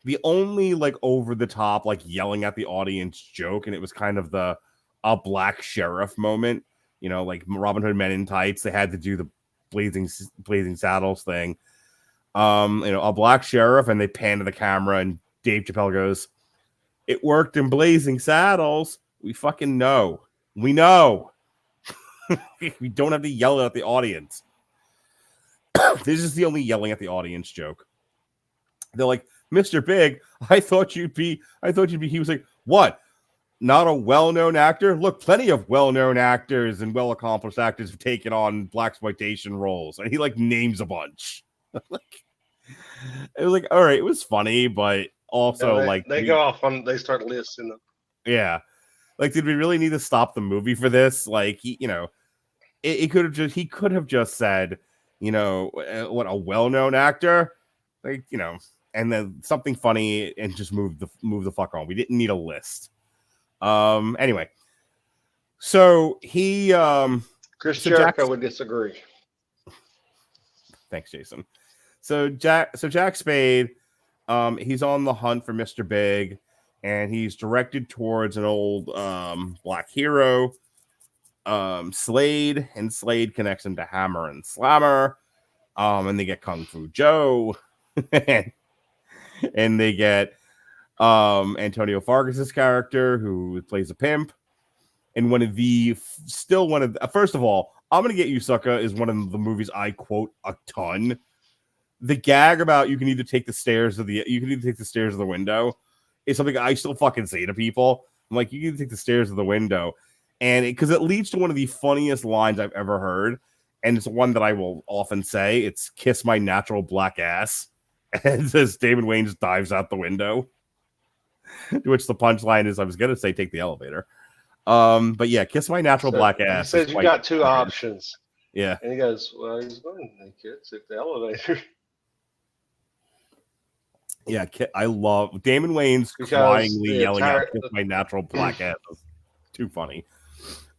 Speaker 1: the only like over the top like yelling at the audience joke, and it was kind of a black sheriff moment, you know, like Robin Hood Men in Tights. They had to do the blazing saddles thing. A black sheriff, and they pan to the camera, and Dave Chappelle goes, "It worked in Blazing Saddles. We fucking know. We know." We don't have to yell at the audience. This is the only yelling at the audience joke. They're like, "Mr. Big, I thought you'd be. He was like, "What? Not a well-known actor? Look, plenty of well-known actors and well-accomplished actors have taken on blaxploitation roles." And he like names a bunch. Like, it was like, all right, it was funny, but also
Speaker 6: they go off on, they start listing them.
Speaker 1: Yeah. Like, did we really need to stop the movie for this? Like, he could have just said, what, a well-known actor, like, and then something funny and just move the fuck on. We didn't need a list. Anyway, so he
Speaker 6: Chris Jericho would disagree.
Speaker 1: Thanks, Jason. So Jack Spade, he's on the hunt for Mr. Big, and he's directed towards an old black hero, Slade, and Slade connects him to Hammer and Slammer, and they get Kung Fu Joe, and they get Antonio Fargas's character, who plays a pimp, and first of all, I'm Gonna Get You Sucka is one of the movies I quote a ton. The gag about you can either take the stairs or the window is something I still fucking say to people. I'm like, you can take the stairs or the window, and because it leads to one of the funniest lines I've ever heard, and it's one that I will often say. It's "Kiss my natural black ass," and says David Wayne just dives out the window. To which the punchline is, I was gonna say take the elevator, but yeah, "Kiss my natural black ass."
Speaker 6: He says you got two options.
Speaker 1: Yeah,
Speaker 6: and he goes, "Well, he's going to take the elevator."
Speaker 1: Yeah, I love Damon Wayans cryingly yelling out "Kiss my natural black ass." Too funny.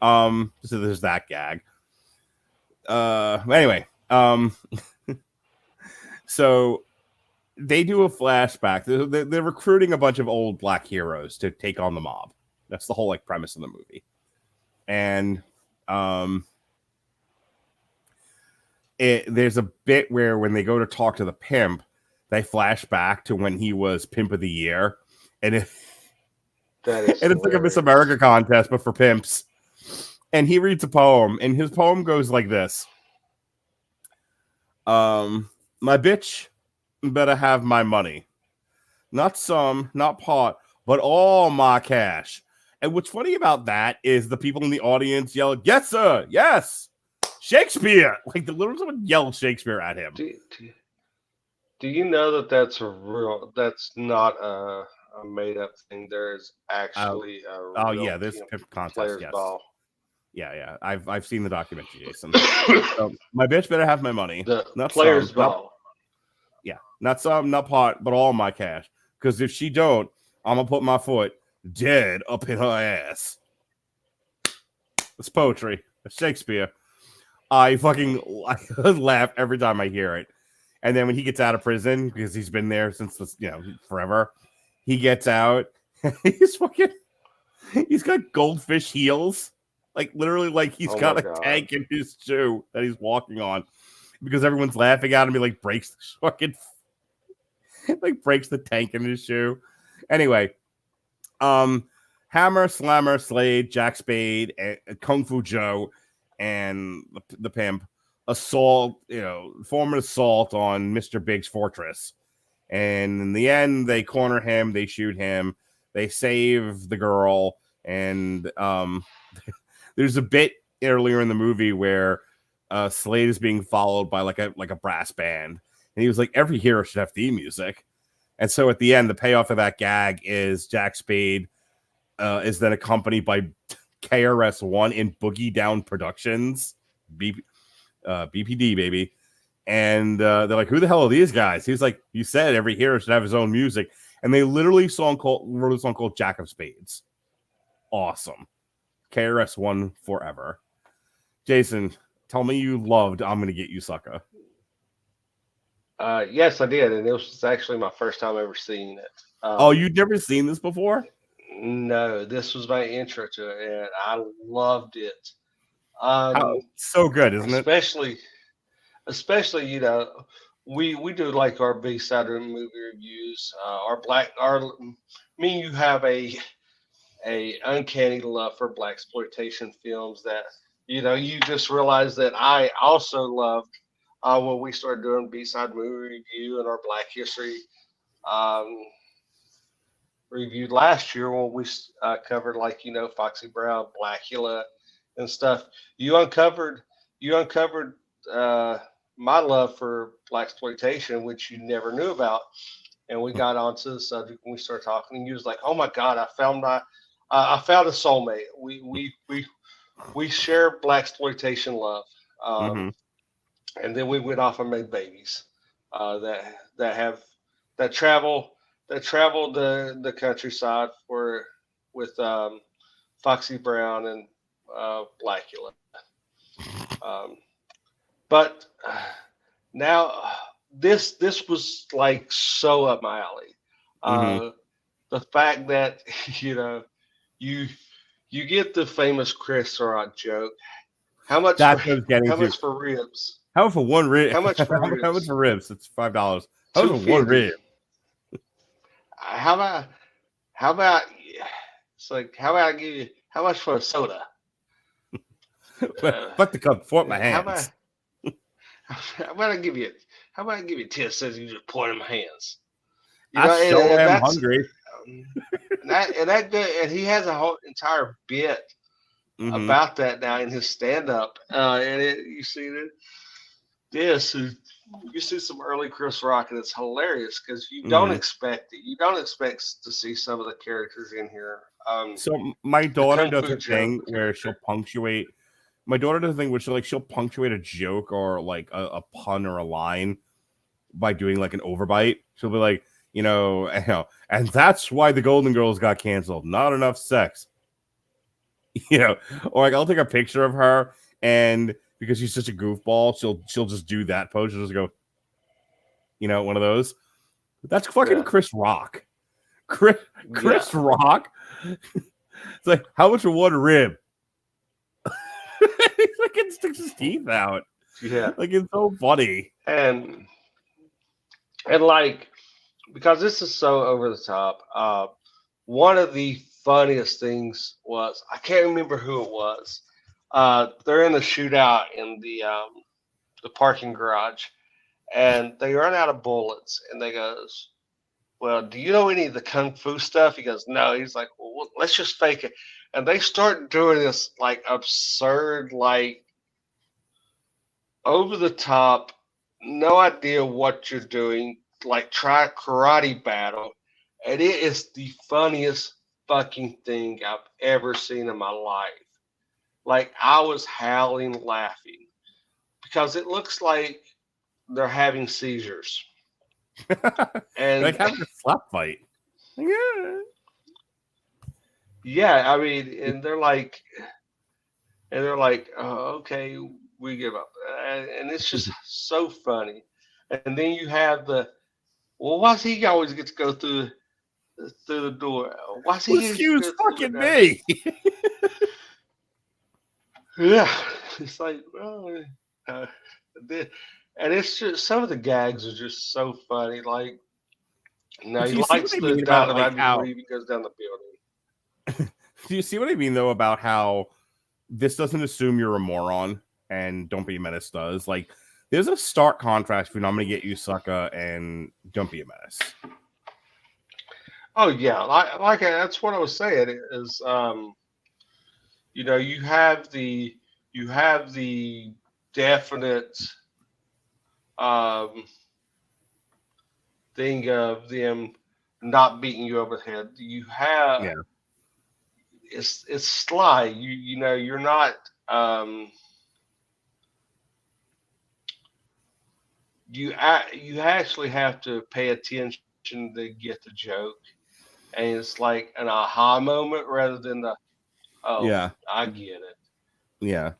Speaker 1: So there's that gag. Anyway, so they do a flashback. They're recruiting a bunch of old black heroes to take on the mob. That's the whole like premise of the movie. And there's a bit where when they go to talk to the pimp, they flash back to when he was Pimp of the Year, and it's like a Miss America contest, but for pimps. And he reads a poem, and his poem goes like this: "My bitch better have my money, not some, not part, but all my cash." And what's funny about that is the people in the audience yell, "Yes, sir, yes, Shakespeare!" Like literally someone yelled Shakespeare at him.
Speaker 6: Do you know that's that's not a made up thing? There is actually a real
Speaker 1: this pimp contest,
Speaker 6: players
Speaker 1: yes.
Speaker 6: ball.
Speaker 1: Yeah. I've seen the documentary, Jason. So, my bitch better have my money.
Speaker 6: The
Speaker 1: not
Speaker 6: players
Speaker 1: some,
Speaker 6: ball.
Speaker 1: Not some, not part, but all my cash. Because if she don't, I'm gonna put my foot dead up in her ass. It's poetry. It's Shakespeare. I laugh every time I hear it. And then when he gets out of prison, because he's been there since forever, he gets out. He's got goldfish heels, like literally, like he's got a tank in his shoe that he's walking on. because everyone's laughing at him. He like breaks the fucking breaks the tank in his shoe. Anyway, Hammer, Slammer, Slade, Jack Spade, and Kung Fu Joe, and the pimp form an assault on Mr. Big's fortress. And in the end, they corner him, they shoot him, they save the girl, and there's a bit earlier in the movie where Slade is being followed by like a brass band, and he was like, every hero should have theme music. And so at the end, the payoff of that gag is Jack Spade is then accompanied by KRS-One in Boogie Down Productions, BPD, baby. And they're like, who the hell are these guys? He's like, you said every hero should have his own music. And they literally wrote a song called Jack of Spades. Awesome. KRS-One forever. Jason, tell me you loved I'm Gonna Get You Sucka.
Speaker 6: Yes, I did. And it was actually my first time ever seeing it.
Speaker 1: You'd never seen this before?
Speaker 6: No, this was my intro to it, and I loved it.
Speaker 1: So good, isn't it?
Speaker 6: Especially, we do like our B-side movie reviews. Me and you have a uncanny love for blaxploitation films that you just realize that I also loved when we started doing B-side movie review and our Black History reviewed last year when we covered Foxy Brown, Blackula, and stuff. You uncovered my love for blaxploitation, which you never knew about, and we got onto the subject and we started talking. And you was like, "Oh my God, I found a soulmate. We share blaxploitation love." And then we went off and made babies that travel the countryside with Foxy Brown and Blackula. But now this was like so up my alley. The fact that you get the famous Chris Rock joke. How much for ribs?
Speaker 1: How for one rib?
Speaker 6: How much for ribs?
Speaker 1: How much for ribs? It's $5. How much for one rib?
Speaker 6: How about it's like, how about I give you, how much for a soda?
Speaker 1: Fuck the cup, for my hands.
Speaker 6: How about I give you 10 cents and you just point in my hands?
Speaker 1: I am hungry.
Speaker 6: And he has a whole entire bit about that now in his stand-up. You see some early Chris Rock, and it's hilarious because you don't expect it. You don't expect to see some of the characters in here.
Speaker 1: So my daughter does a thing where she'll punctuate. My daughter does a thing where she'll punctuate a joke or like a pun or a line by doing like an overbite. She'll be like, and that's why the Golden Girls got canceled. Not enough sex. Or like I'll take a picture of her, and because she's such a goofball, she'll just do that pose. She'll just go, one of those. That's fucking Chris Rock. Chris Rock. It's like, how much for one rib? He fucking sticks his teeth out.
Speaker 6: Yeah,
Speaker 1: like it's so funny.
Speaker 6: And like, because this is so over the top. One of the funniest things was, I can't remember who it was. They're in the shootout in the parking garage, and they run out of bullets. And they goes, "Well, do you know any of the kung fu stuff?" He goes, "No." He's like, "Well, let's just fake it." And they start doing this like absurd, like over the top, no idea what you're doing, like try karate battle, and it is the funniest fucking thing I've ever seen in my life. Like, I was howling laughing because it looks like they're having seizures. And
Speaker 1: like having a slap fight.
Speaker 6: Yeah, I mean, and they're like, oh, okay, we give up. And it's just so funny. And then you have why's he always get to go through the door? Why's he
Speaker 1: excuse fucking me?
Speaker 6: Yeah, it's like, well, And it's just some of the gags are just so funny. Like,
Speaker 1: But
Speaker 6: he
Speaker 1: do you see what
Speaker 6: lights
Speaker 1: I
Speaker 6: the
Speaker 1: mean about
Speaker 6: dynamite
Speaker 1: like
Speaker 6: before
Speaker 1: how?
Speaker 6: he even goes down the building.
Speaker 1: Do you see what I mean though about how this doesn't assume you're a moron and Don't Be a Menace does? Like, there's a stark contrast between I'm Gonna Get You Sucka and Don't Be a Menace.
Speaker 6: Oh yeah, that's what I was saying. Is you have the definite um thing of them not beating you over the head. You have
Speaker 1: Yeah.
Speaker 6: it's sly. You're not you actually have to pay attention to get the joke, and it's like an aha moment rather than the
Speaker 1: Yeah.
Speaker 6: I get it.
Speaker 1: Yeah.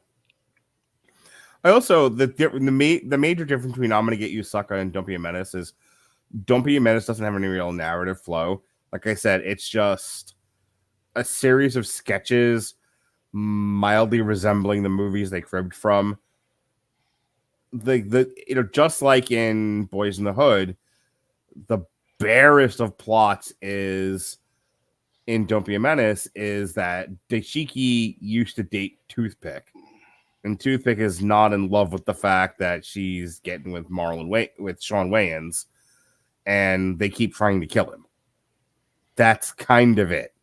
Speaker 1: I also the major difference between I'm Gonna Get You Sucka and Don't Be a Menace is Don't Be a Menace doesn't have any real narrative flow. Like I said, it's just a series of sketches mildly resembling the movies they cribbed from. Just like in Boys in the Hood, the barest of plots is in Don't Be a Menace is that Dashiki used to date Toothpick. And Toothpick is not in love with the fact that she's getting with Sean Wayans, and they keep trying to kill him. That's kind of it.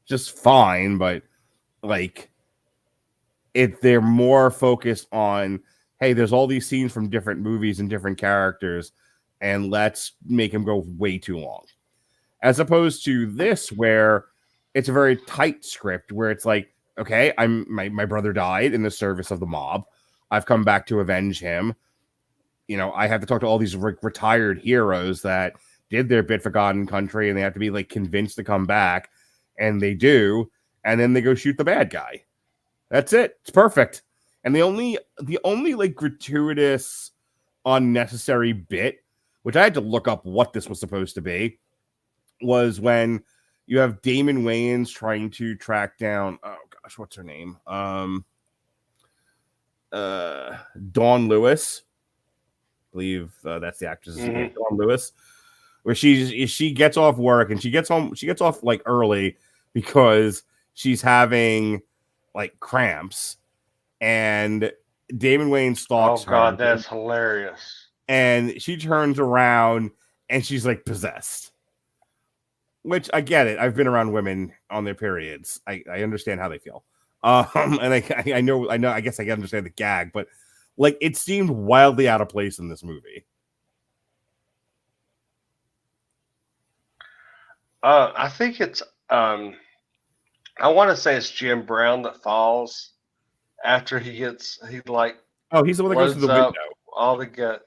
Speaker 1: Just fine, but like they're more focused on, hey, there's all these scenes from different movies and different characters, and let's make them go way too long. As opposed to this, where it's a very tight script, where it's like, okay, my brother died in the service of the mob. I've come back to avenge him. I have to talk to all these retired heroes that did their bit for God and country, and they have to be like convinced to come back, and they do, and then they go shoot the bad guy. That's it. It's perfect. And the only like gratuitous, unnecessary bit, which I had to look up what this was supposed to be, was when you have Damon Wayans trying to track down, oh gosh, what's her name? Dawn Lewis. I believe that's the actress' name, Dawn Lewis. Where she gets off work and she gets off like early because she's having like cramps, and Damon Wayans stalks her.
Speaker 6: Oh God, that's hilarious.
Speaker 1: And she turns around and she's like possessed. Which I get it. I've been around women on their periods. I understand how they feel. And I know. I guess I can understand the gag, but like it seemed wildly out of place in this movie.
Speaker 6: I think it's I want to say it's Jim Brown that falls after he like.
Speaker 1: Oh, he's the one that goes through the window.
Speaker 6: All the gut.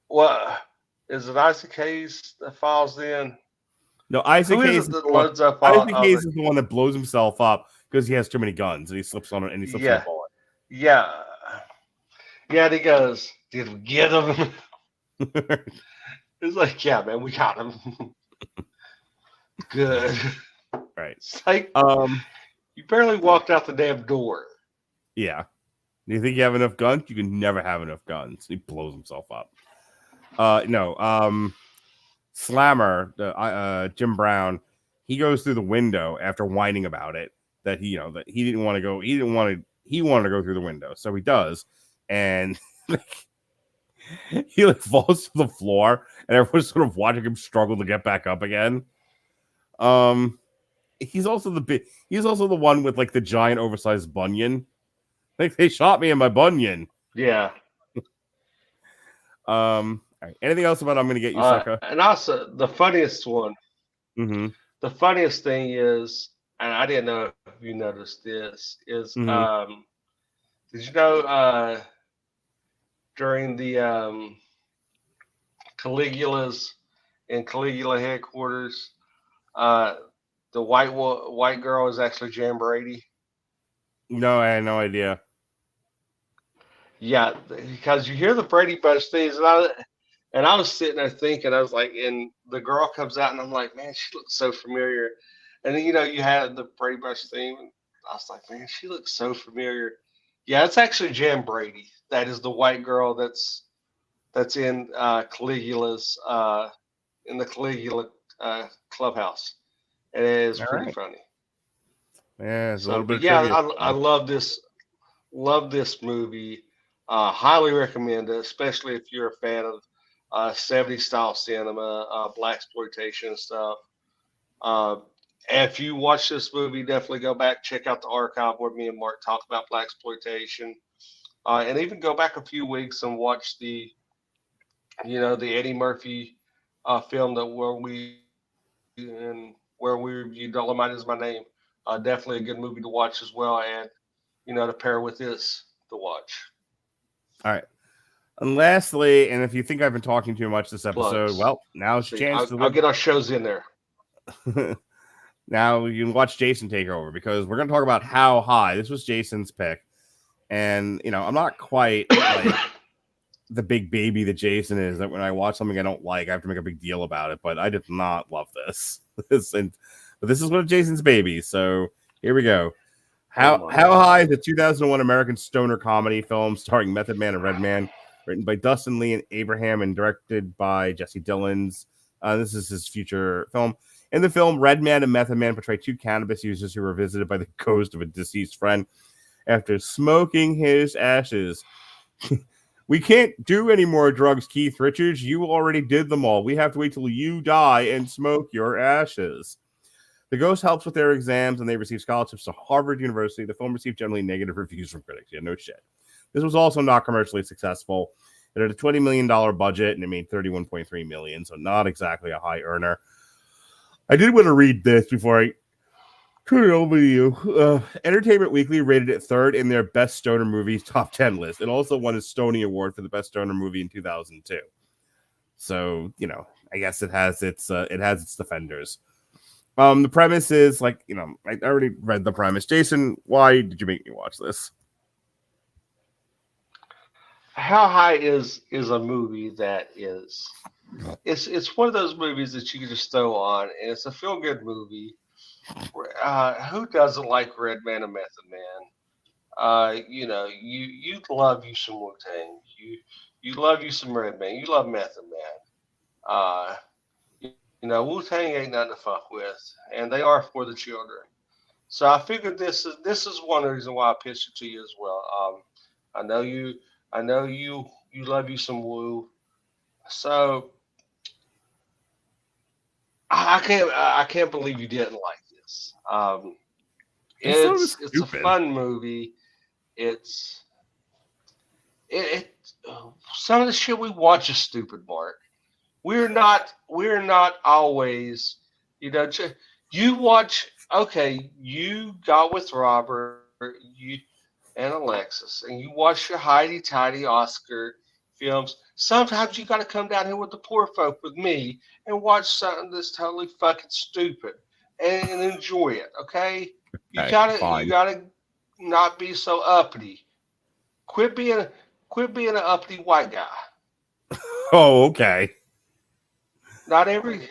Speaker 6: What is it? Isaac Hayes that falls in?
Speaker 1: No, Isaac Hayes.
Speaker 6: Loads up
Speaker 1: Isaac Hayes is the one that blows himself up because he has too many guns and he slips on it and he slips on a bullet.
Speaker 6: Yeah. Yeah, and he goes, "Did we get him?" It's like, yeah, man, we got him. Good.
Speaker 1: Right.
Speaker 6: It's like, you barely walked out the damn door.
Speaker 1: Yeah. Do you think you have enough guns? You can never have enough guns. He blows himself up. No. Slammer, Jim Brown, he goes through the window after whining about it that he didn't want to go. He wanted to go through the window, so he does, and he like falls to the floor, and everyone's sort of watching him struggle to get back up again. He's also the one with like the giant oversized bunion. Like they shot me in my bunion.
Speaker 6: Yeah.
Speaker 1: All right. Anything else about I'm Gonna Get You Sucka?
Speaker 6: And also the funniest one.
Speaker 1: Mm-hmm.
Speaker 6: The funniest thing is, and I didn't know if you noticed this, is did you know during the Caligula's in Caligula headquarters, the white girl is actually Jan Brady?
Speaker 1: No, I had no idea.
Speaker 6: Yeah, because you hear the Brady Bunch things, and I was sitting there thinking, I was like, and the girl comes out, and I'm like, man, she looks so familiar. And then you had the Brady Bunch theme, and I was like, man, she looks so familiar. Yeah, it's actually Jan Brady. is the white girl that's in Caligula's in the Caligula clubhouse. It is
Speaker 1: All
Speaker 6: pretty
Speaker 1: right.
Speaker 6: funny.
Speaker 1: Yeah, it's a little
Speaker 6: But
Speaker 1: bit
Speaker 6: yeah,
Speaker 1: of trivia.
Speaker 6: I love this. Love this movie. Highly recommend it, especially if you're a fan of 70s style cinema, black exploitation stuff. If you watch this movie, definitely go back, check out the archive where me and Mark talk about black exploitation, and even go back a few weeks and watch the Eddie Murphy film where we reviewed Dolomite Is My Name. Definitely a good movie to watch as well, and to pair with this to watch.
Speaker 1: All right. And lastly, and if you think I've been talking too much this episode,
Speaker 6: Plugs.
Speaker 1: well, now's your chance
Speaker 6: I'll get our shows in there.
Speaker 1: Now you can watch Jason take over because we're going to talk about How High. This was Jason's pick. And, I'm not quite like the big baby that Jason is, that when I watch something I don't like, I have to make a big deal about it. But I did not love this. But this is one of Jason's babies. So here we go. How High is a 2001 American stoner comedy film starring Method Man and Redman, written by Dustin Lee and Abraham and directed by Jesse Dillons. This is his future film. In the film, Redman and Method Man portray two cannabis users who were visited by the ghost of a deceased friend after smoking his ashes. We can't do any more drugs, Keith Richards. You already did them all. We have to wait till you die and smoke your ashes. The ghost helps with their exams, and they receive scholarships to Harvard University. The film received generally negative reviews from critics. Yeah, no shit. This was also not commercially successful. It had a $20 million budget, and it made $31.3 million, so not exactly a high earner. I did want to read this before I turn it over to you. Entertainment Weekly rated it third in their Best Stoner Movies top 10 list. It also won a Stony Award for the Best Stoner Movie in 2002. So, I guess it has its defenders. The premise is I already read the premise. Jason, why did you make me watch this?
Speaker 6: How High is a movie that is it's one of those movies that you can just throw on, and it's a feel good movie. Who doesn't like Redman and Method Man? You love you some Wu-Tang. You love you some Redman. You love Method Man. Wu-Tang ain't nothing to fuck with, and they are for the children. So I figured this is one reason why I pitched it to you as well. I know you love you some Wu, so I can't believe you didn't like this. It's a fun movie. Some of the shit we watch is stupid, Mark. We're not always, you watch, okay, you got with Robert, you and Alexis, and you watch your Heidi-Tidy Oscar films. Sometimes you got to come down here with the poor folk with me and watch something that's totally fucking stupid and enjoy it, okay? You gotta not be so uppity. Quit being an uppity white guy.
Speaker 1: Oh, okay.
Speaker 6: Not everything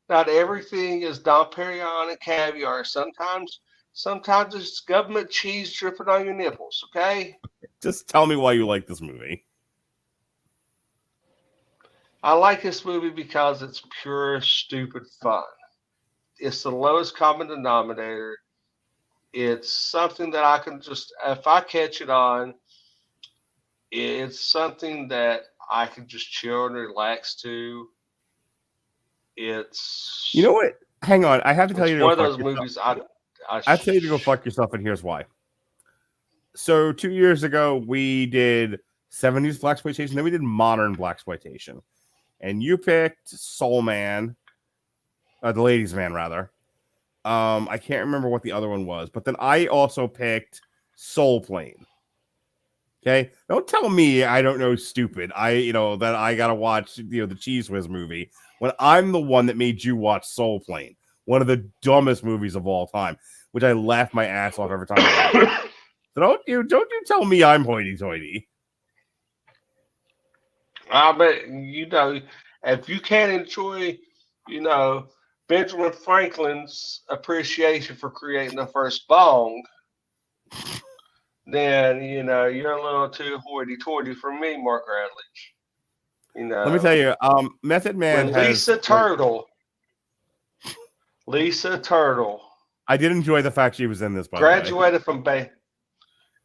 Speaker 6: is Dom Perignon and caviar. Sometimes it's government cheese dripping on your nipples, okay?
Speaker 1: Just tell me why you like this movie.
Speaker 6: I like this movie because it's pure stupid fun. It's the lowest common denominator. It's something that I can just, if I catch it on, it's something that I can just chill and relax to. It's,
Speaker 1: you know what? Hang on, I have to tell you.
Speaker 6: One of those movies. I
Speaker 1: have to tell you to go fuck yourself, and here's why. So 2 years ago, we did 70s blaxploitation, then we did modern blaxploitation, and you picked Soul Man, the Ladies Man rather. I can't remember what the other one was, but then I also picked Soul Plane. Okay, don't tell me I don't know stupid. That I gotta watch the Cheese Whiz movie when I'm the one that made you watch Soul Plane, one of the dumbest movies of all time, which I laugh my ass off every time. So don't you tell me I'm hoity-toity.
Speaker 6: But if you can't enjoy, Benjamin Franklin's appreciation for creating the first bong, then you're a little too hoity-toity for me, Mark Radulich.
Speaker 1: Let me tell you, Method Man
Speaker 6: when
Speaker 1: has
Speaker 6: Lisa Turtle
Speaker 1: I did enjoy the fact she was in this, by the way.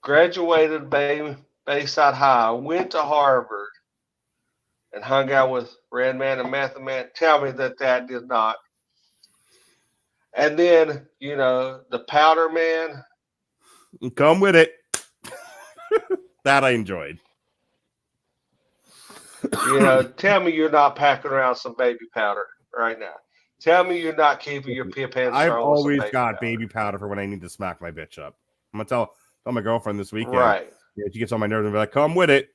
Speaker 6: graduated Bayside High, went to Harvard, and hung out with Redman and Method Man. Tell me that did not. And then, the Powder Man.
Speaker 1: Come with it. That I enjoyed.
Speaker 6: Tell me you're not packing around some baby powder right now. Tell me you're not keeping your pip hand strong.
Speaker 1: I've always got baby powder for when I need to smack my bitch up. I'm gonna tell my girlfriend this weekend.
Speaker 6: Right.
Speaker 1: Yeah, she gets on my nerves and be like, "Come with it."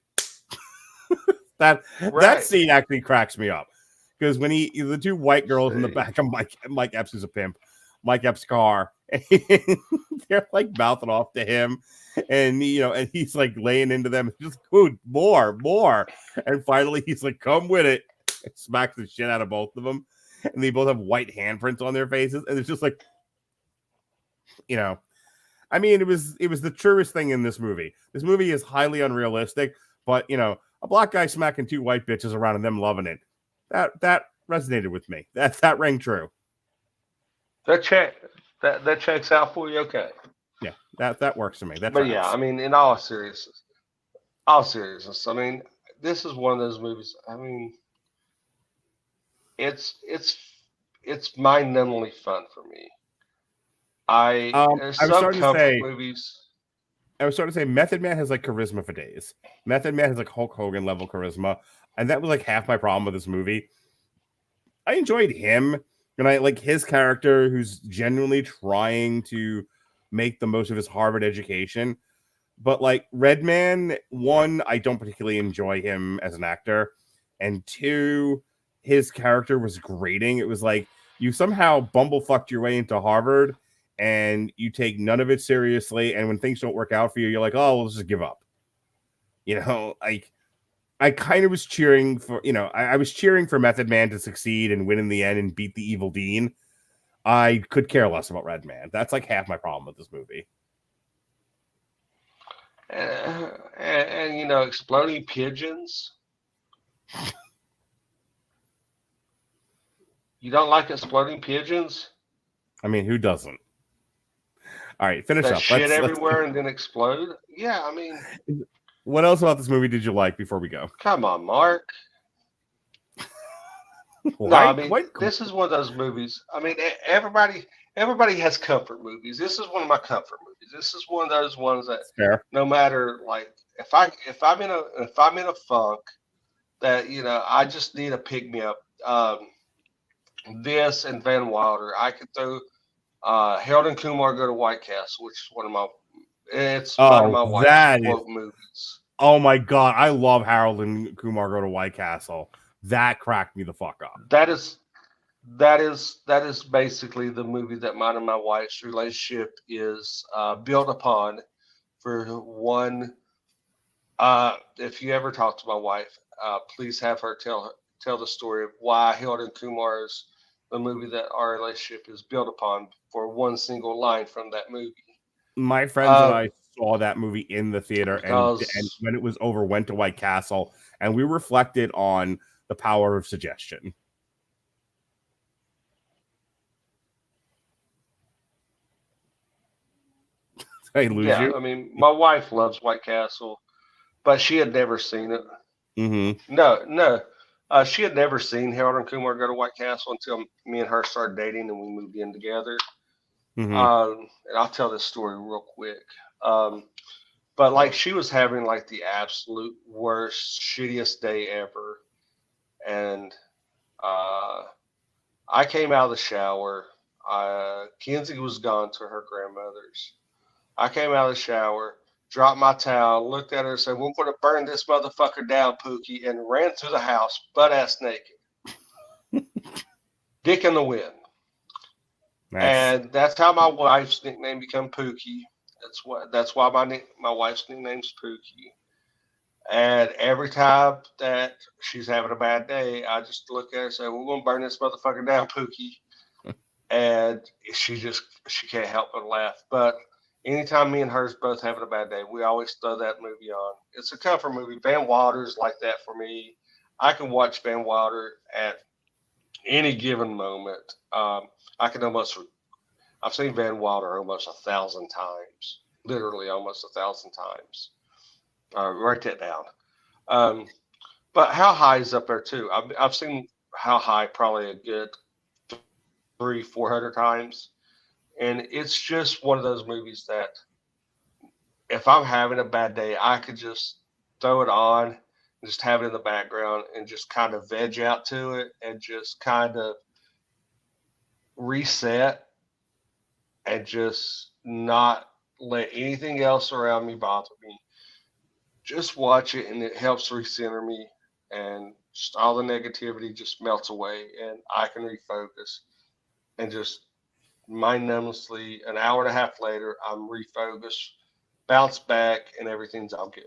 Speaker 1: That scene actually cracks me up because when the two white girls in the back of Mike Epps, who's a pimp, Mike Epps' car, and they're like mouthing off to him, and and he's like laying into them, just food, more, and finally he's like, "Come with it," and smacks the shit out of both of them, and they both have white handprints on their faces, and it's just like, I mean, it was the truest thing in this movie. This movie is highly unrealistic, but a black guy smacking two white bitches around and them loving it, that resonated with me. That rang true.
Speaker 6: That checks out for you, okay?
Speaker 1: Yeah, that works for me.
Speaker 6: But yeah, I mean, in all seriousness, I mean, this is one of those movies. I mean, it's mind-numbingly fun for me. There's some comfort movies.
Speaker 1: I was starting to say Method Man has like charisma for days. Method Man has like Hulk Hogan level charisma, and that was like half my problem with this movie. I enjoyed him, and I like his character, who's genuinely trying to make the most of his Harvard education. But like Redman, one, I don't particularly enjoy him as an actor, and two, his character was grating. It was like you somehow bumblefucked your way into Harvard, and you take none of it seriously. And when things don't work out for you, you're like, oh, let's just give up. I kind of was cheering for, I was cheering for Method Man to succeed and win in the end and beat the evil Dean. I could care less about Redman. That's like half my problem with this movie.
Speaker 6: And exploding pigeons. You don't like exploding pigeons?
Speaker 1: I mean, who doesn't? All right, finish up.
Speaker 6: Shit everywhere and then explode? Yeah, I mean.
Speaker 1: What else about this movie did you like before we go?
Speaker 6: Come on, Mark. This is one of those movies. I mean, everybody has comfort movies. This is one of my comfort movies. This is one of those ones that no matter like if I'm in a funk that I just need a pick me up. This and Van Wilder, I could throw Harold and Kumar Go to White Castle, which is one of my wife's quote movies.
Speaker 1: Oh my god, I love Harold and Kumar Go to White Castle. That cracked me the fuck up.
Speaker 6: That is basically the movie that mine and my wife's relationship is built upon. For one, if you ever talk to my wife, please have her tell the story of why Harold and Kumar is the movie that our relationship is built upon, for one single line from that movie.
Speaker 1: My friends and I saw that movie in the theater, and when it was over, went to White Castle, and we reflected on the power of suggestion. I lose you?
Speaker 6: I mean, my wife loves White Castle, but she had never seen it.
Speaker 1: Mm-hmm.
Speaker 6: No. She had never seen Harold and Kumar Go to White Castle until me and her started dating and we moved in together.
Speaker 1: Mm-hmm.
Speaker 6: And I'll tell this story real quick. But like she was having like the absolute worst, shittiest day ever. And I came out of the shower. Kenzie was gone to her grandmother's. I came out of the shower, dropped my towel, looked at her and said, "We're going to burn this motherfucker down, Pookie," and ran through the house, butt-ass naked. Dick in the wind. Nice. And that's how my wife's nickname became Pookie. That's why my wife's nickname's Pookie. And every time that she's having a bad day, I just look at her and say, "We're going to burn this motherfucker down, Pookie." And she can't help but laugh. But anytime me and her's both having a bad day, we always throw that movie on. It's a comfort movie. Van Wilder's like that for me. I can watch Van Wilder at any given moment. I can almost, I've seen Van Wilder almost 1,000 times, literally almost 1,000 times. Write that down. But How High is up there too. I've seen How High probably a good 300-400 times. And it's just one of those movies that if I'm having a bad day, I could just throw it on and just have it in the background and just kind of veg out to it and just kind of reset and just not let anything else around me bother me. Just watch it and it helps recenter me and just all the negativity just melts away and I can refocus and just mind-numbingly an hour and a half later, I'm refocused, bounce back, and everything's all good.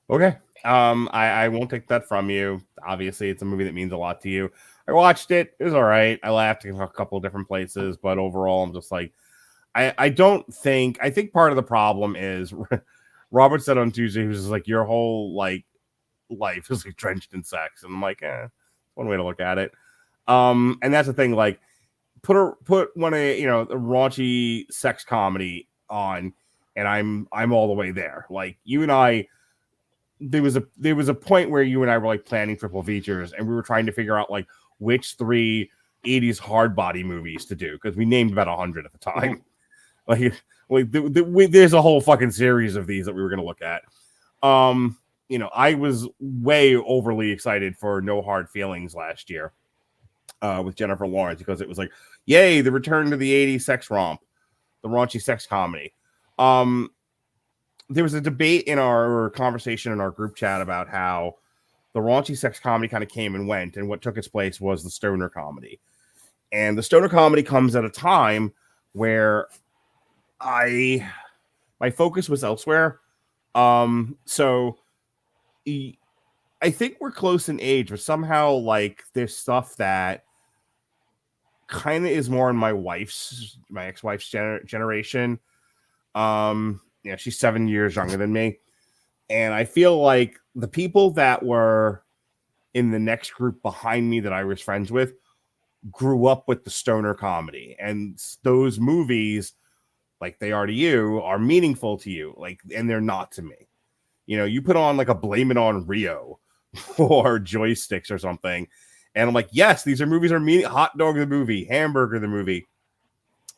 Speaker 1: Okay. I won't take that from you. Obviously, it's a movie that means a lot to you. I watched it. It was all right. I laughed in a couple of different places, but overall, I'm just like, I think part of the problem is Robert said on Tuesday, he was just like, your whole like life is like drenched in sex. And I'm like, one way to look at it. And that's the thing, like put one a raunchy sex comedy on, and I'm all the way there. Like you and I, there was a point where you and I were like planning triple features, and we were trying to figure out like which 3 80s hard body movies to do because we named about 100 at the time. There's a whole fucking series of these that we were going to look at. I was way overly excited for No Hard Feelings last year. With Jennifer Lawrence because it was like, yay, the return to the 80s sex romp, the raunchy sex comedy. There was a debate in our conversation in our group chat about how the raunchy sex comedy kind of came and went, and what took its place was the stoner comedy. And the stoner comedy comes at a time where my focus was elsewhere. So I think we're close in age, but somehow like there's stuff that kind of is more in my ex-wife's generation. She's 7 years younger than me. And I feel like the people that were in the next group behind me that I was friends with grew up with the stoner comedy. And those movies, like they are to you, are meaningful to you. Like, and they're not to me. You put on like a Blame It On Rio or Joysticks or something. And I'm like, yes, these are movies are Hot Dog the movie, Hamburger the movie.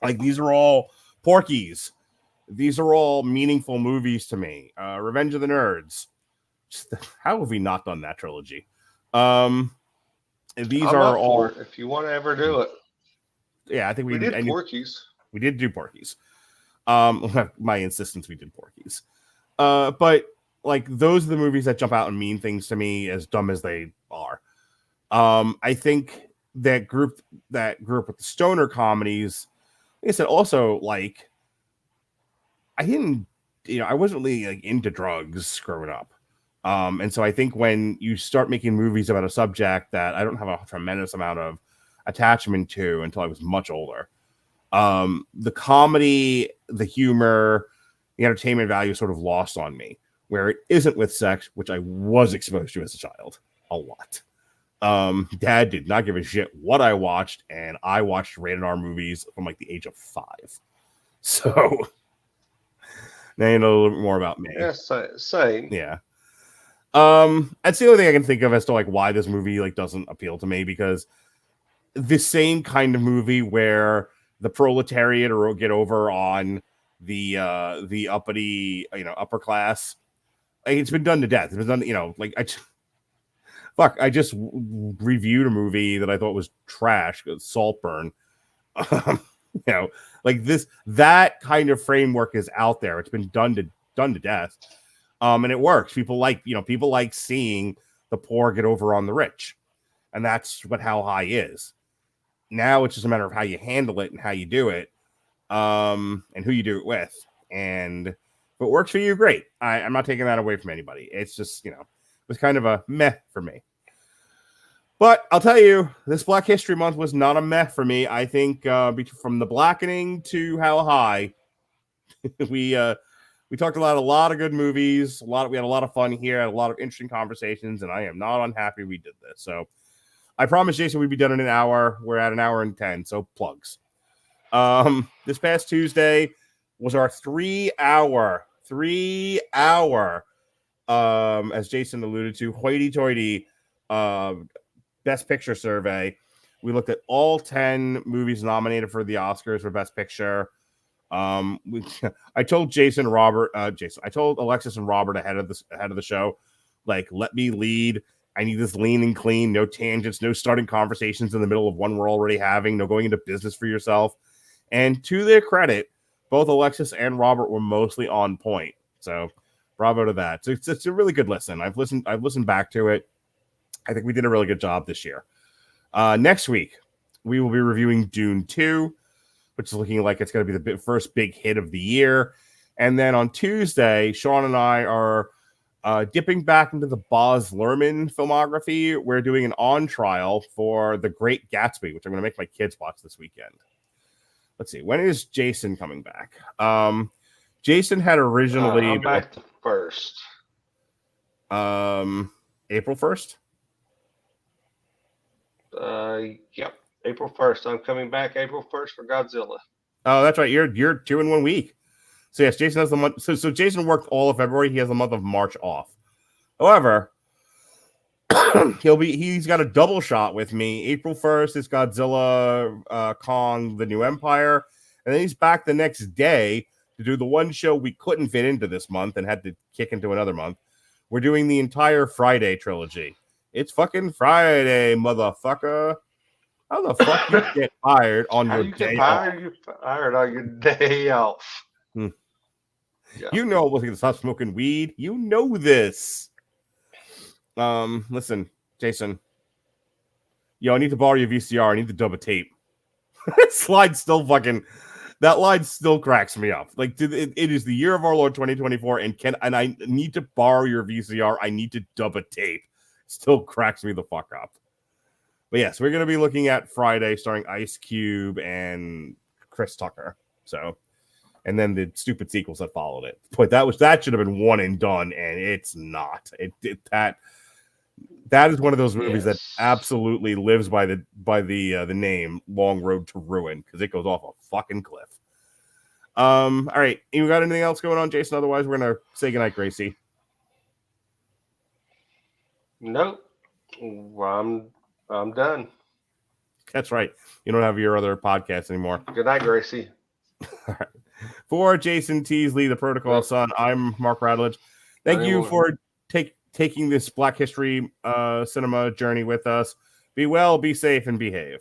Speaker 1: Like these are all Porky's. These are all meaningful movies to me. Revenge of the Nerds. How have we not done that trilogy? These
Speaker 6: I'm
Speaker 1: are
Speaker 6: up
Speaker 1: all.
Speaker 6: for it if you want to ever do it.
Speaker 1: Yeah, I think
Speaker 6: we did Porky's.
Speaker 1: We did do Porky's. My insistence, we did Porky's. But like those are the movies that jump out and mean things to me, as dumb as they are. I think that group grew up with the stoner comedies, like I said, also like I wasn't really like into drugs growing up. And so I think when you start making movies about a subject that I don't have a tremendous amount of attachment to until I was much older, the comedy, the humor, the entertainment value sort of lost on me, where it isn't with sex, which I was exposed to as a child a lot. Dad did not give a shit what I watched, and I watched rated R movies from like the age of 5. So now you know a little bit more about me.
Speaker 6: Yeah, same.
Speaker 1: Yeah. That's the only thing I can think of as to like why this movie like doesn't appeal to me, because the same kind of movie where the proletariat or get over on the uppity, upper class, like, it's been done to death. It's been done, I just reviewed a movie that I thought was trash, Saltburn. Like that kind of framework is out there. It's been done to death. And it works. People like seeing the poor get over on the rich. And that's what How High is. Now it's just a matter of how you handle it and how you do it, and who you do it with. And if it works for you, great. I'm not taking that away from anybody. It's just, it was kind of a meh for me. But I'll tell you, this Black History Month was not a meh for me. I think from the Blackening to How High, we talked about a lot of good movies. We had a lot of fun here, had a lot of interesting conversations, and I am not unhappy we did this. So I promised Jason we'd be done in an hour. We're at an hour and 10, so plugs. This past Tuesday was our 3 hour, as Jason alluded to, hoity-toity Best Picture survey. We looked at all 10 movies nominated for the Oscars for Best Picture. I told I told Alexis and Robert ahead of the show, like, let me lead. I need this lean and clean, no tangents, no starting conversations in the middle of one we're already having, no going into business for yourself. And to their credit, both Alexis and Robert were mostly on point. So bravo to that. So it's a really good listen. I've listened back to it. I think we did a really good job this year. Next week, we will be reviewing Dune 2, which is looking like it's going to be the first big hit of the year. And then on Tuesday, Sean and I are dipping back into the Baz Luhrmann filmography. We're doing an on trial for The Great Gatsby, which I'm going to make my kids watch this weekend. Let's see. When is Jason coming back? Jason had originally...
Speaker 6: I'm back the 1st.
Speaker 1: April 1st?
Speaker 6: Yep. April 1st. I'm coming back April 1st for Godzilla.
Speaker 1: Oh, that's right. You're 2 in 1 week. So yes, Jason has the month. So Jason worked all of February. He has the month of March off. However, he's got a double shot with me. April 1st is Godzilla, Kong, The New Empire, and then he's back the next day to do the one show we couldn't fit into this month and had to kick into another month. We're doing the entire Friday trilogy. It's fucking Friday, motherfucker. How the fuck you get fired on your day off?
Speaker 6: You fired on your day off.
Speaker 1: Yeah. You know we're going to stop smoking weed. You know this. Listen, Jason. Yo, I need to borrow your VCR. I need to dub a tape. That line still cracks me up. Like, it is the year of our Lord 2024, and I need to borrow your VCR. I need to dub a tape. Still cracks me the fuck up. But yes, we're going to be looking at Friday starring Ice Cube and Chris Tucker. So, and then the stupid sequels that followed it. But that should have been one and done, and it's not. That is one of those movies that absolutely lives by the name Long Road to Ruin, because it goes off a fucking cliff. All right, you got anything else going on, Jason? Otherwise, we're gonna say goodnight, Gracie.
Speaker 6: Nope, I'm done.
Speaker 1: That's right. You don't have your other podcast anymore.
Speaker 6: Good night, Gracie.
Speaker 1: All right. For Jason Teasley, the Protocol Son, I'm Mark Radulich. Thank you for taking this Black History cinema journey with us. Be well, be safe, and behave.